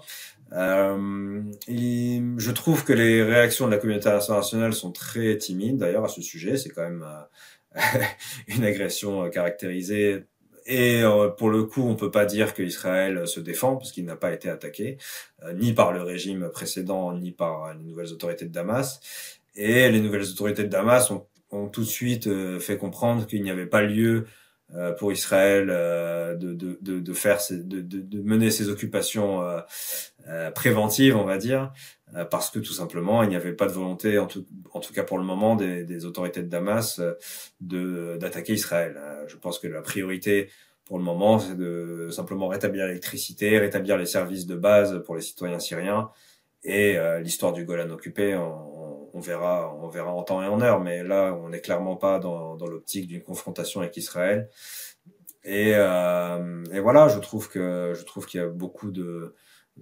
Et je trouve que les réactions de la communauté internationale sont très timides d'ailleurs à ce sujet. C'est quand même une agression caractérisée. Et pour le coup, on peut pas dire que Israël se défend parce qu'il n'a pas été attaqué, ni par le régime précédent, ni par les nouvelles autorités de Damas. Et les nouvelles autorités de Damas ont tout de suite fait comprendre qu'il n'y avait pas lieu pour Israël de mener ces occupations préventives, on va dire, parce que tout simplement, il n'y avait pas de volonté, en tout cas pour le moment, des autorités de Damas d'attaquer Israël. Je pense que la priorité pour le moment, c'est de simplement rétablir l'électricité, rétablir les services de base pour les citoyens syriens, et l'histoire du Golan occupé, on verra en temps et en heure, mais là, on n'est clairement pas dans l'optique d'une confrontation avec Israël. Et voilà, je trouve qu'il y a beaucoup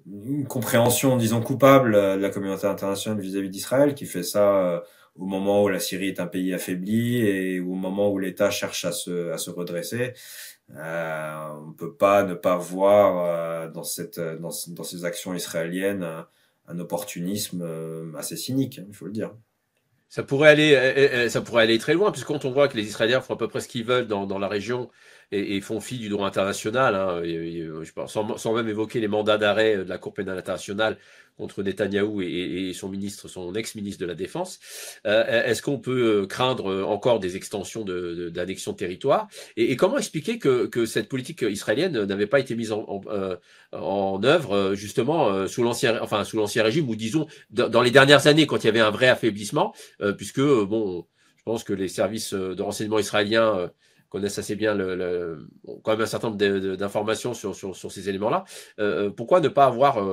une compréhension, disons, coupable de la communauté internationale vis-à-vis d'Israël, qui fait ça au moment où la Syrie est un pays affaibli et au moment où l'État cherche à se redresser. On peut pas ne pas voir dans ces actions israéliennes un opportunisme assez cynique, il faut le dire. Ça pourrait aller très loin, puisque quand on voit que les Israéliens font à peu près ce qu'ils veulent dans la région et font fi du droit international, je pense, sans même évoquer les mandats d'arrêt de la Cour pénale internationale contre Netanyahou et son ex-ministre de la Défense, est-ce qu'on peut craindre encore des extensions d'annexion de territoire? Et comment expliquer que cette politique israélienne n'avait pas été mise en œuvre justement sous l'ancien régime, ou disons dans les dernières années, quand il y avait un vrai affaiblissement, puisque bon, je pense que les services de renseignement israéliens connaissent assez bien quand même un certain nombre d'informations sur ces éléments-là. Pourquoi ne pas avoir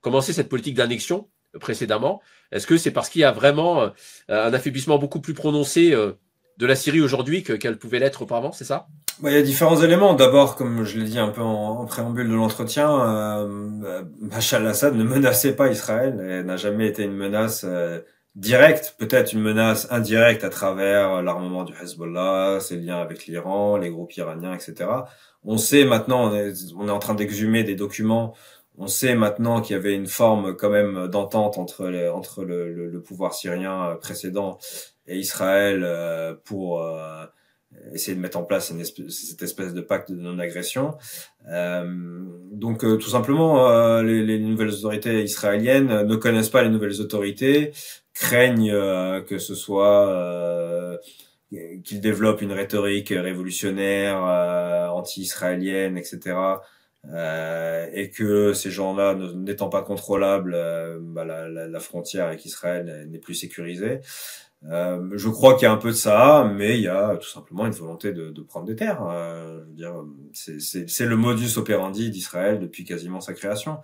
commencé cette politique d'annexion précédemment? Est-ce que c'est parce qu'il y a vraiment un affaiblissement beaucoup plus prononcé de la Syrie aujourd'hui qu'elle pouvait l'être auparavant, c'est ça? Il y a différents éléments. D'abord, comme je l'ai dit un peu en préambule de l'entretien, Bachar al-Assad ne menaçait pas Israël et n'a jamais été une menace directe, peut-être une menace indirecte à travers l'armement du Hezbollah, ses liens avec l'Iran, les groupes iraniens, etc. On sait maintenant, on est en train d'exhumer des documents. On sait maintenant qu'il y avait une forme quand même d'entente entre le pouvoir syrien précédent et Israël pour essayer de mettre en place cette espèce de pacte de non-agression. Donc tout simplement, les nouvelles autorités israéliennes ne connaissent pas les nouvelles autorités, craignent que ce soit qu'ils développent une rhétorique révolutionnaire, anti-israélienne, etc., et que ces gens-là n'étant pas contrôlables, la frontière avec Israël n'est plus sécurisée. Je crois qu'il y a un peu de ça, mais il y a tout simplement une volonté de prendre des terres. Je veux dire, c'est le modus operandi d'Israël depuis quasiment sa création.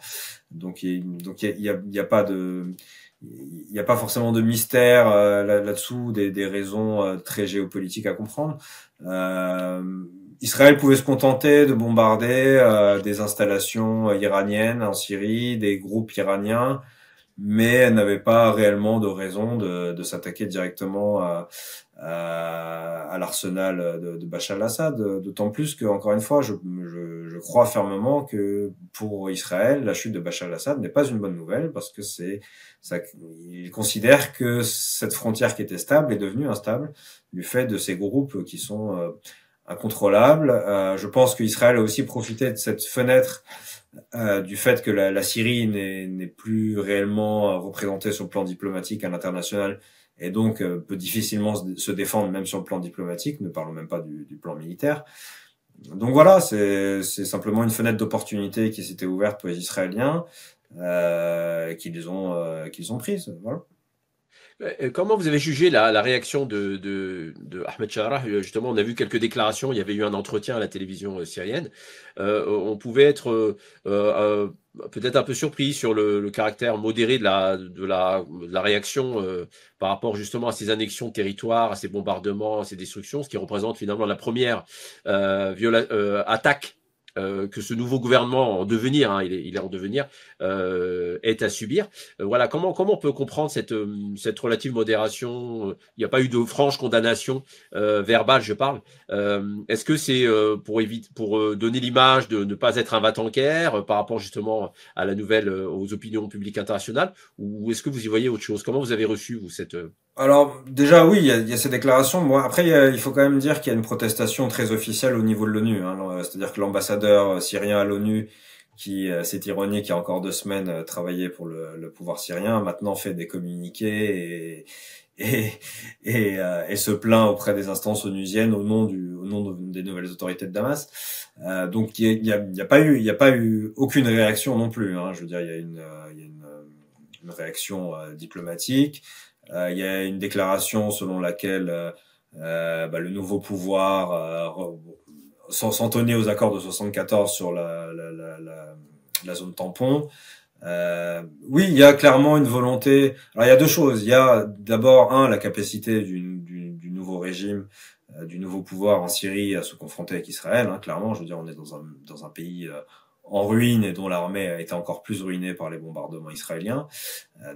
Donc il y a pas de il n'y a pas forcément de mystère là-dessous, des raisons très géopolitiques à comprendre. Israël pouvait se contenter de bombarder des installations iraniennes en Syrie, des groupes iraniens, mais elle n'avait pas réellement de raison de s'attaquer directement à l'arsenal de Bachar al-Assad. D'autant plus que, encore une fois, je crois fermement que pour Israël, la chute de Bachar al-Assad n'est pas une bonne nouvelle parce que il considère que cette frontière qui était stable est devenue instable du fait de ces groupes qui sont incontrôlables. Je pense qu'Israël a aussi profité de cette fenêtre du fait que la Syrie n'est plus réellement représentée sur le plan diplomatique à l'international et donc peut difficilement se défendre même sur le plan diplomatique, ne parlons même pas du plan militaire. Donc voilà, c'est simplement une fenêtre d'opportunité qui s'était ouverte pour les Israéliens qu'ils ont prise. Voilà. Comment vous avez jugé la réaction de Ahmed Charah? Justement, on a vu quelques déclarations, il y avait eu un entretien à la télévision syrienne. On pouvait être peut-être un peu surpris sur le caractère modéré de la réaction par rapport justement à ces annexions de territoire, à ces bombardements, à ces destructions, ce qui représente finalement la première attaque que ce nouveau gouvernement en devenir, hein, il est en devenir, est à subir. Voilà, comment on peut comprendre cette relative modération? Il n'y a pas eu de franche condamnation verbale, je parle. Est-ce que c'est pour donner l'image de ne pas être un va-t-en-guerre par rapport justement à la nouvelle, aux opinions publiques internationales, ou est-ce que vous y voyez autre chose? Comment vous avez reçu vous cette Alors déjà oui, il y a ces déclarations. Bon, après il faut quand même dire qu'il y a une protestation très officielle au niveau de l'ONU. Hein. C'est-à-dire que l'ambassadeur syrien à l'ONU, qui c'est ironique, il y a encore 2 semaines travaillait pour le pouvoir syrien, maintenant fait des communiqués et se plaint auprès des instances onusiennes au nom des nouvelles autorités de Damas. Donc il y a pas eu aucune réaction non plus. Hein. Je veux dire, il y a une réaction diplomatique. Il y a une déclaration selon laquelle le nouveau pouvoir s'en tenait aux accords de 74 sur la zone tampon. Oui, il y a clairement une volonté. Alors il y a deux choses. Il y a d'abord la capacité du nouveau régime, du nouveau pouvoir en Syrie à se confronter avec Israël. Hein, clairement, je veux dire, on est dans un pays en ruine et dont l'armée a été encore plus ruinée par les bombardements israéliens.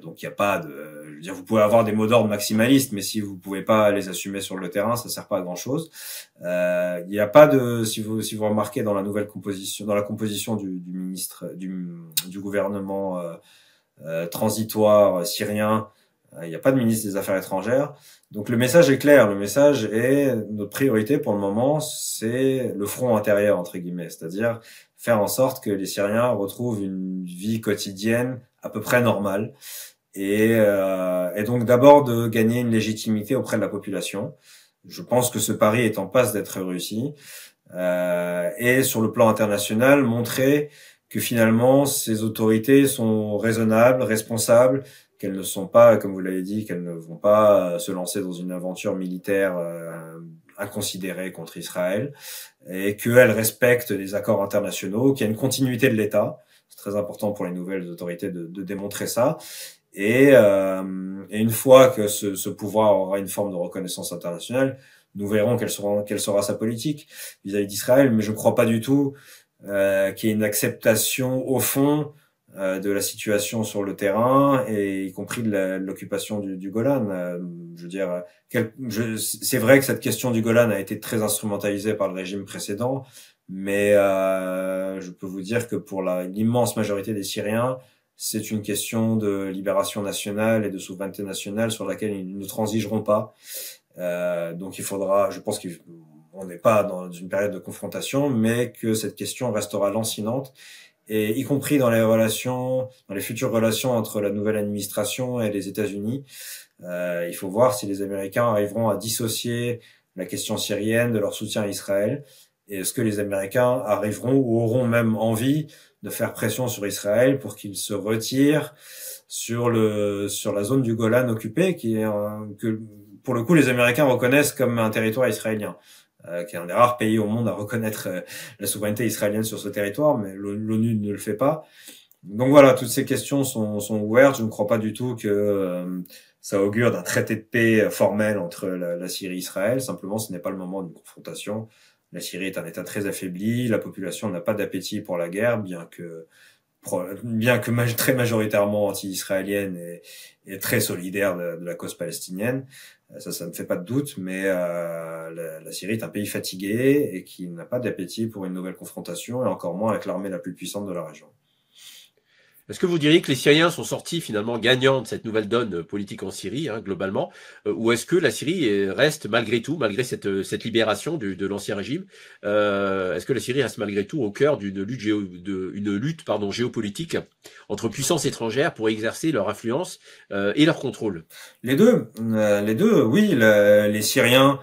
Donc il y a pas de, je veux dire, vous pouvez avoir des mots d'ordre maximalistes, mais si vous pouvez pas les assumer sur le terrain, ça sert pas à grand chose. Il y a pas de, si vous remarquez dans la nouvelle composition, dans la composition du ministre du gouvernement transitoire syrien, il n'y a pas de ministre des Affaires étrangères. Donc le message est clair. Le message est notre priorité pour le moment, c'est le front intérieur entre guillemets, c'est-à-dire faire en sorte que les Syriens retrouvent une vie quotidienne à peu près normale et donc d'abord de gagner une légitimité auprès de la population. Je pense que ce pari est en passe d'être réussi et sur le plan international montrer que finalement ces autorités sont raisonnables, responsables, qu'elles ne sont pas, comme vous l'avez dit, qu'elles ne vont pas se lancer dans une aventure militaire inconsidérée contre Israël, et qu'elles respectent les accords internationaux, qu'il y a une continuité de l'État. C'est très important pour les nouvelles autorités de démontrer ça. Et une fois que ce pouvoir aura une forme de reconnaissance internationale, nous verrons quelle sera sa politique vis-à-vis d'Israël. Mais je ne crois pas du tout qu'il y ait une acceptation au fond de la situation sur le terrain, et y compris de l'occupation du Golan. Je veux dire, c'est vrai que cette question du Golan a été très instrumentalisée par le régime précédent, mais je peux vous dire que pour l'immense majorité des Syriens, c'est une question de libération nationale et de souveraineté nationale sur laquelle ils ne transigeront pas. Donc il faudra, je pense qu'on n'est pas dans une période de confrontation, mais que cette question restera lancinante, et y compris dans les futures relations entre la nouvelle administration et les États-Unis. Il faut voir si les Américains arriveront à dissocier la question syrienne de leur soutien à Israël, Et est-ce que les Américains arriveront ou auront même envie de faire pression sur Israël pour qu'il se retire sur la zone du Golan occupée, que pour le coup les Américains reconnaissent comme un territoire israélien, qui est un des rares pays au monde à reconnaître la souveraineté israélienne sur ce territoire, mais l'ONU ne le fait pas. Donc voilà, toutes ces questions sont ouvertes. Je ne crois pas du tout que ça augure d'un traité de paix formel entre la Syrie et Israël. Simplement, ce n'est pas le moment d'une confrontation. La Syrie est un État très affaibli. La population n'a pas d'appétit pour la guerre, bien que très majoritairement anti-israélienne et très solidaire de la cause palestinienne. Ça ne fait pas de doute, mais la Syrie est un pays fatigué et qui n'a pas d'appétit pour une nouvelle confrontation, et encore moins avec l'armée la plus puissante de la région. Est-ce que vous diriez que les Syriens sont sortis finalement gagnants de cette nouvelle donne politique en Syrie, hein, globalement, ou est-ce que la Syrie reste malgré tout, malgré cette libération de l'ancien régime, est-ce que la Syrie reste malgré tout au cœur d'une lutte géopolitique entre puissances étrangères pour exercer leur influence et leur contrôle? Les deux, oui, les Syriens.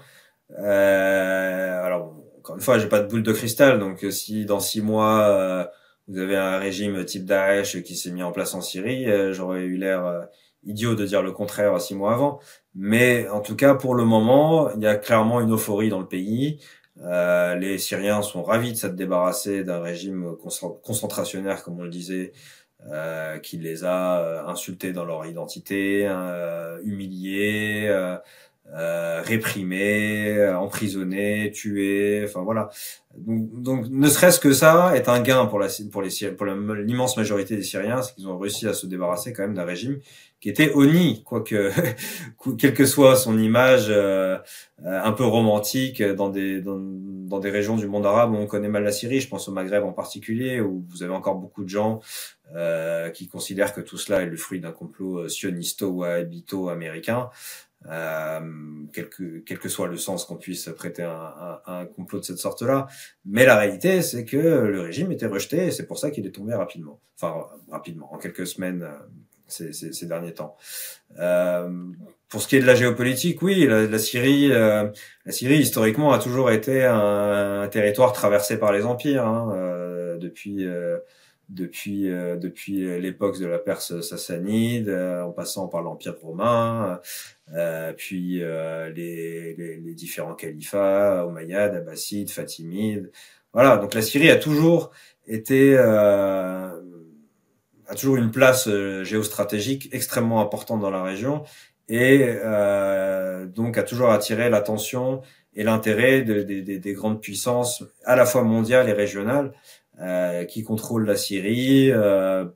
Alors, encore une fois, j'ai pas de boule de cristal, donc si dans 6 mois vous avez un régime type Daesh qui s'est mis en place en Syrie, j'aurais eu l'air idiot de dire le contraire 6 mois avant. Mais en tout cas, pour le moment, il y a clairement une euphorie dans le pays. Les Syriens sont ravis de s'être débarrassés d'un régime concentrationnaire, comme on le disait, qui les a insultés dans leur identité, humiliés, réprimés, emprisonnés, tués, enfin voilà. Donc ne serait-ce que ça est un gain pour l'immense majorité des Syriens, c'est qu'ils ont réussi à se débarrasser quand même d'un régime qui était honni, quoique quelle que soit son image un peu romantique dans des régions du monde arabe où on connaît mal la Syrie. Je pense au Maghreb en particulier, où vous avez encore beaucoup de gens qui considèrent que tout cela est le fruit d'un complot sionisto-wahhabito-américain. Quel que soit le sens qu'on puisse prêter à un complot de cette sorte-là. Mais la réalité, c'est que le régime était rejeté, et c'est pour ça qu'il est tombé rapidement. Enfin, rapidement, en quelques semaines, ces derniers temps. Pour ce qui est de la géopolitique, oui, la Syrie, historiquement, a toujours été un territoire traversé par les empires, hein, depuis l'époque de la Perse sassanide, en passant par l'Empire romain, puis les différents califats, Omeyyades, Abbassides, Fatimides. Voilà, donc la Syrie a toujours une place géostratégique extrêmement importante dans la région, et donc a toujours attiré l'attention et l'intérêt des grandes puissances, à la fois mondiales et régionales, qui contrôle la Syrie, a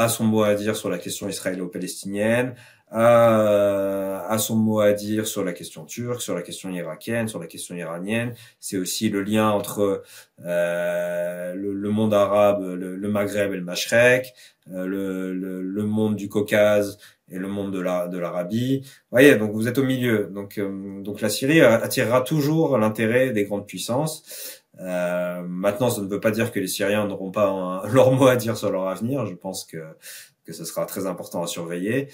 son mot à dire sur la question israélo-palestinienne, a son mot à dire sur la question turque, sur la question irakienne, sur la question iranienne. C'est aussi le lien entre le monde arabe, le Maghreb et le Mashrek, le monde du Caucase et le monde de l'Arabie. Vous voyez, donc vous êtes au milieu. Donc la Syrie attirera toujours l'intérêt des grandes puissances. Maintenant, ça ne veut pas dire que les Syriens n'auront pas leur mot à dire sur leur avenir. Je pense que ce sera très important à surveiller.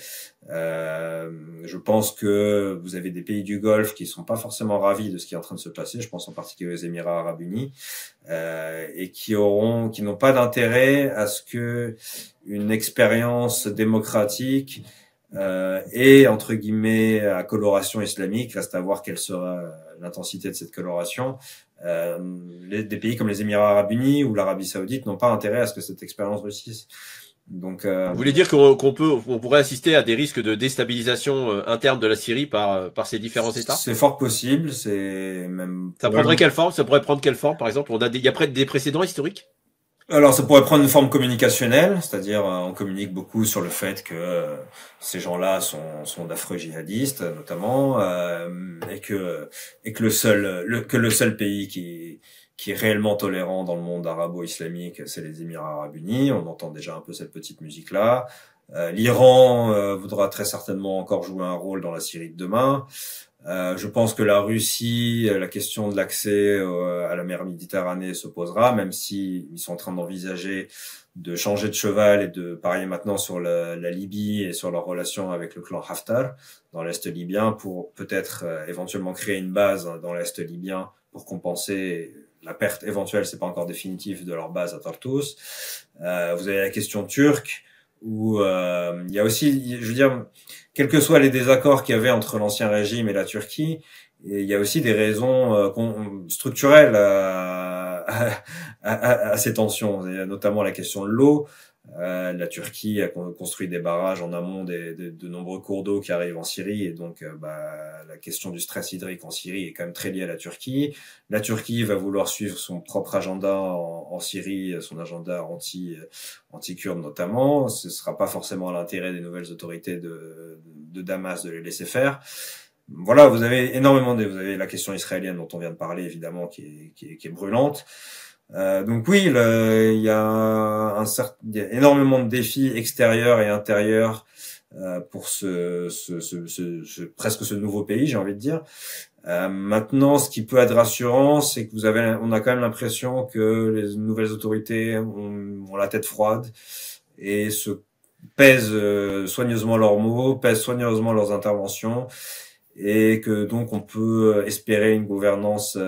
Je pense que vous avez des pays du Golfe qui sont pas forcément ravis de ce qui est en train de se passer. Je pense en particulier aux Émirats arabes unis, et qui n'ont pas d'intérêt à ce que une expérience démocratique et entre guillemets à coloration islamique, reste à voir quelle sera l'intensité de cette coloration. Des pays comme les Émirats arabes unis ou l'Arabie saoudite n'ont pas intérêt à ce que cette expérience réussisse. Donc, vous voulez dire qu'on pourrait assister à des risques de déstabilisation interne de la Syrie par ces différents États? C'est fort possible, c'est même. Ça prendrait quelle forme? Ça pourrait prendre quelle forme, par exemple? Il y a des précédents historiques? Alors, ça pourrait prendre une forme communicationnelle, c'est-à-dire on communique beaucoup sur le fait que ces gens-là sont d'affreux djihadistes, notamment, et que le seul pays qui est réellement tolérant dans le monde arabo-islamique, c'est les Émirats arabes unis. On entend déjà un peu cette petite musique-là. L'Iran voudra très certainement encore jouer un rôle dans la Syrie de demain. Je pense que la Russie, la question de l'accès à la mer Méditerranée se posera, même si ils sont en train d'envisager de changer de cheval et de parier maintenant sur la Libye et sur leur relation avec le clan Haftar dans l'Est libyen, pour peut-être éventuellement créer une base dans l'Est libyen pour compenser la perte éventuelle, c'est pas encore définitif, de leur base à Tartus. Vous avez la question turque, où il y a aussi, je veux dire, quels que soient les désaccords qu'il y avait entre l'ancien régime et la Turquie, et il y a aussi des raisons structurelles à ces tensions. Il y a notamment la question de l'eau. La Turquie a construit des barrages en amont de nombreux cours d'eau qui arrivent en Syrie, et donc la question du stress hydrique en Syrie est quand même très liée à la Turquie. La Turquie va vouloir suivre son propre agenda en Syrie, son agenda anti-kurde notamment. Ce sera pas forcément à l'intérêt des nouvelles autorités de Damas de les laisser faire. Voilà, vous avez vous avez la question israélienne dont on vient de parler, évidemment, qui est brûlante. Donc oui, il y a énormément de défis extérieurs et intérieurs pour presque ce nouveau pays, j'ai envie de dire. Maintenant, ce qui peut être rassurant, c'est que on a quand même l'impression que les nouvelles autorités ont la tête froide et pèsent soigneusement leurs mots, pèsent soigneusement leurs interventions, et que donc on peut espérer une gouvernance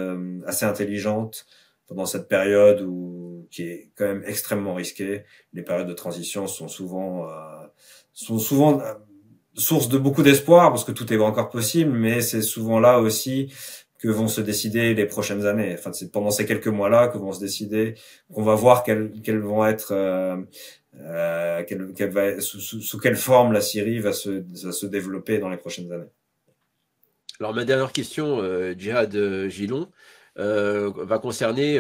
assez intelligente pendant cette période qui est quand même extrêmement risquée. Les périodes de transition sont souvent source de beaucoup d'espoir, parce que tout est encore possible, mais c'est souvent là aussi que vont se décider les prochaines années. Enfin, c'est pendant ces quelques mois-là que vont se décider, qu'on va voir quelles vont être sous quelle forme la Syrie va se développer dans les prochaines années. Alors, ma dernière question, Djihad Gilon, va concerner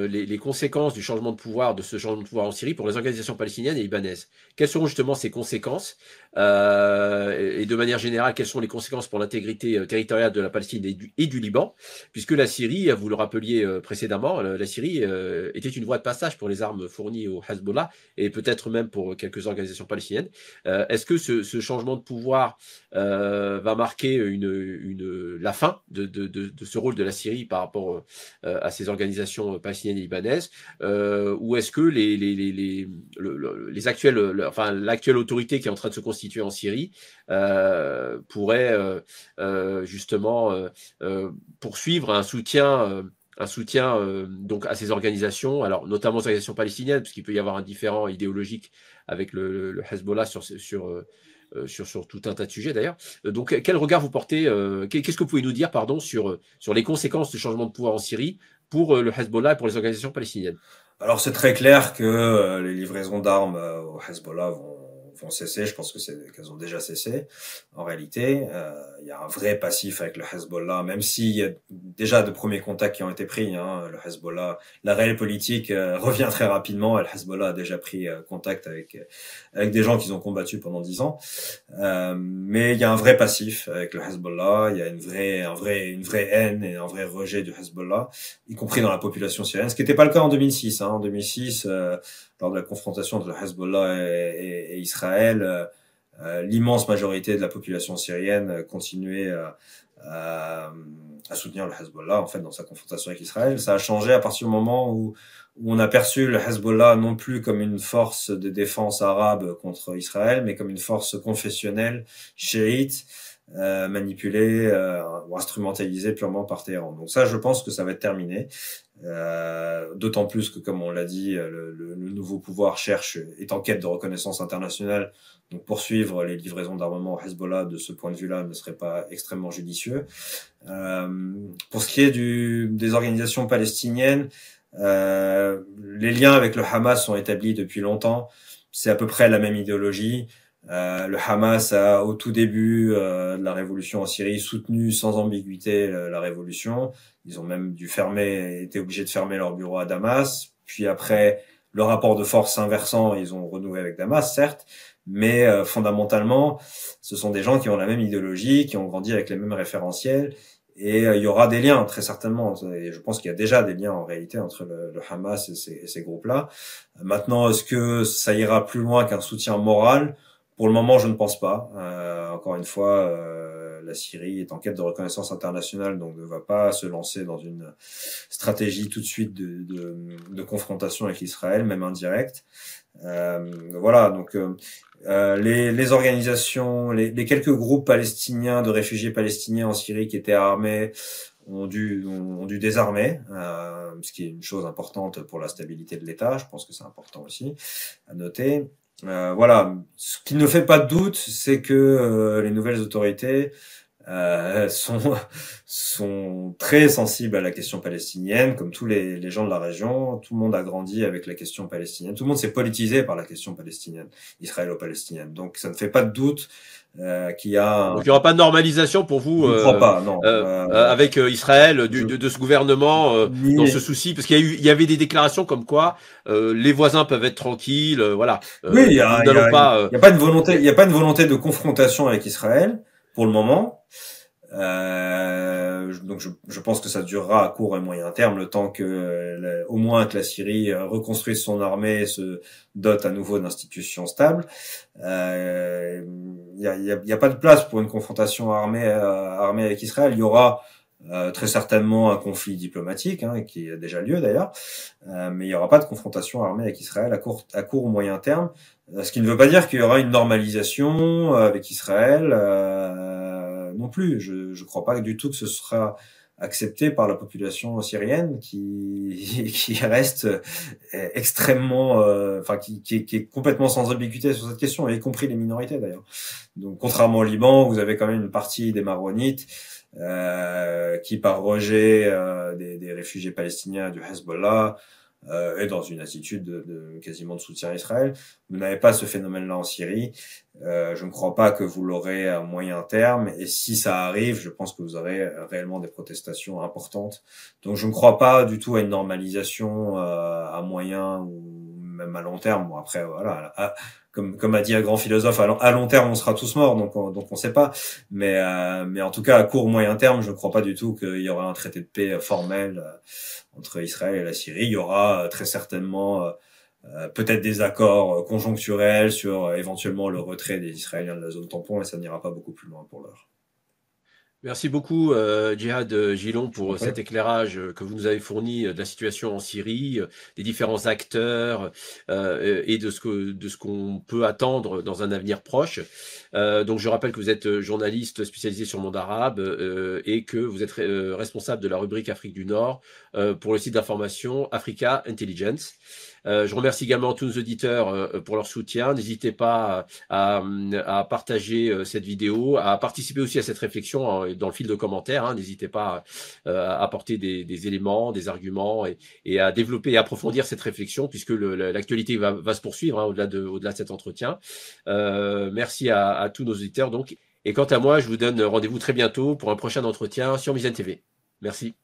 les conséquences du changement de pouvoir, de ce changement de pouvoir en Syrie pour les organisations palestiniennes et libanaises. Quelles seront justement ces conséquences et de manière générale, quelles sont les conséquences pour l'intégrité territoriale de la Palestine et du Liban, puisque la Syrie, vous le rappeliez précédemment, la Syrie était une voie de passage pour les armes fournies au Hezbollah et peut-être même pour quelques organisations palestiniennes. Est-ce que ce changement de pouvoir va marquer la fin de ce rôle de la Syrie par rapport à ces organisations palestiniennes et libanaises, ou est-ce que l'actuelle autorité qui est en train de se constituer en Syrie pourrait justement poursuivre un soutien donc à ces organisations, alors notamment aux organisations palestiniennes, parce qu'il peut y avoir un différent idéologique avec le Hezbollah sur tout un tas de sujets d'ailleurs. Donc, quel regard vous portez, qu'est-ce que vous pouvez nous dire, pardon, sur les conséquences du changement de pouvoir en Syrie pour le Hezbollah et pour les organisations palestiniennes? Alors c'est très clair que les livraisons d'armes au Hezbollah vont cesser. Je pense qu'elles ont déjà cessé. En réalité, il y a un vrai passif avec le Hezbollah, même s'il y a déjà de premiers contacts qui ont été pris. Le Hezbollah, la réelle politique revient très rapidement. Et le Hezbollah a déjà pris contact avec des gens qu'ils ont combattus pendant 10 ans. Mais il y a un vrai passif avec le Hezbollah. Il y a une vraie haine et un vrai rejet du Hezbollah, y compris dans la population syrienne. Ce qui n'était pas le cas en 2006. En 2006, lors de la confrontation entre le Hezbollah et Israël, l'immense majorité de la population syrienne continuait à soutenir le Hezbollah, en fait, dans sa confrontation avec Israël. Ça a changé à partir du moment où on a perçu le Hezbollah non plus comme une force de défense arabe contre Israël, mais comme une force confessionnelle chiite, manipulée ou instrumentalisée purement par Téhéran. Donc ça, je pense que ça va être terminé. D'autant plus que, comme on l'a dit, le nouveau pouvoir est en quête de reconnaissance internationale. Donc poursuivre les livraisons d'armement au Hezbollah de ce point de vue-là ne serait pas extrêmement judicieux. Pour ce qui est des organisations palestiniennes, les liens avec le Hamas sont établis depuis longtemps. C'est à peu près la même idéologie. Le Hamas a, au tout début de la révolution en Syrie, soutenu sans ambiguïté la révolution. Ils ont même été obligés de fermer leur bureau à Damas. Puis après, le rapport de force s'inversant, ils ont renoué avec Damas, certes, mais fondamentalement, ce sont des gens qui ont la même idéologie, qui ont grandi avec les mêmes référentiels, et il y aura des liens, très certainement. Et je pense qu'il y a déjà des liens en réalité entre le Hamas et ces groupes-là. Maintenant, est-ce que ça ira plus loin qu'un soutien moral? Pour le moment, je ne pense pas. Encore une fois, la Syrie est en quête de reconnaissance internationale, donc ne va pas se lancer dans une stratégie tout de suite de confrontation avec Israël, même indirecte. Voilà, donc les organisations, les quelques groupes palestiniens, de réfugiés palestiniens en Syrie qui étaient armés, ont dû désarmer, ce qui est une chose importante pour la stabilité de l'État. Je pense que c'est important aussi à noter. Voilà, ce qui ne fait pas de doute, c'est que les nouvelles autorités sont très sensibles à la question palestinienne, comme tous les gens de la région. Tout le monde a grandi avec la question palestinienne. Tout le monde s'est politisé par la question palestinienne, israélo-palestinienne. Donc, ça ne fait pas de doute qu'il y a. Donc il n'y aura pas de normalisation pour vous Je ne crois pas, non. avec Israël de ce gouvernement dans ce Ni... souci, parce qu'il y avait des déclarations comme quoi les voisins peuvent être tranquilles, voilà. Oui, il pas. Y a pas une volonté, il y a pas une volonté de confrontation avec Israël pour le moment. Donc je pense que ça durera à court et moyen terme, le temps que au moins que la Syrie reconstruise son armée, se dote à nouveau d'institutions stables. Il y a pas de place pour une confrontation armée avec Israël. Il y aura très certainement un conflit diplomatique, qui a déjà lieu d'ailleurs, mais il y aura pas de confrontation armée avec Israël à court ou moyen terme. Ce qui ne veut pas dire qu'il y aura une normalisation avec Israël non plus. Je crois pas du tout que ce sera accepté par la population syrienne qui reste extrêmement, qui est complètement sans ambiguïté sur cette question, y compris les minorités d'ailleurs. Donc, contrairement au Liban, vous avez quand même une partie des Maronites qui, par rejet des réfugiés palestiniens du Hezbollah, est dans une attitude quasiment de soutien à Israël. Vous n'avez pas ce phénomène-là en Syrie. Je ne crois pas que vous l'aurez à moyen terme. Et si ça arrive, je pense que vous aurez réellement des protestations importantes. Donc je ne crois pas du tout à une normalisation à moyen ou même à long terme. Bon, après, voilà. Comme a dit un grand philosophe, à long terme, on sera tous morts, donc on sait pas. Mais en tout cas, à court, moyen terme, je ne crois pas du tout qu'il y aura un traité de paix formel entre Israël et la Syrie. Il y aura très certainement peut-être des accords conjoncturels sur éventuellement le retrait des Israéliens de la zone tampon, et ça n'ira pas beaucoup plus loin pour l'heure. Merci beaucoup, Djihad Gilon, pour cet éclairage que vous nous avez fourni de la situation en Syrie, des différents acteurs et de ce qu'on peut attendre dans un avenir proche. Donc, je rappelle que vous êtes journaliste spécialisé sur le monde arabe et que vous êtes responsable de la rubrique Afrique du Nord pour le site d'information Africa Intelligence. Je remercie également tous nos auditeurs pour leur soutien. N'hésitez pas à partager cette vidéo, à participer aussi à cette réflexion dans le fil de commentaires. N'hésitez pas à apporter des éléments, des arguments et à développer et approfondir cette réflexion puisque l'actualité va se poursuivre au-delà de cet entretien. Merci à tous nos auditeurs donc. Et quant à moi, je vous donne rendez-vous très bientôt pour un prochain entretien sur Mizane TV. Merci.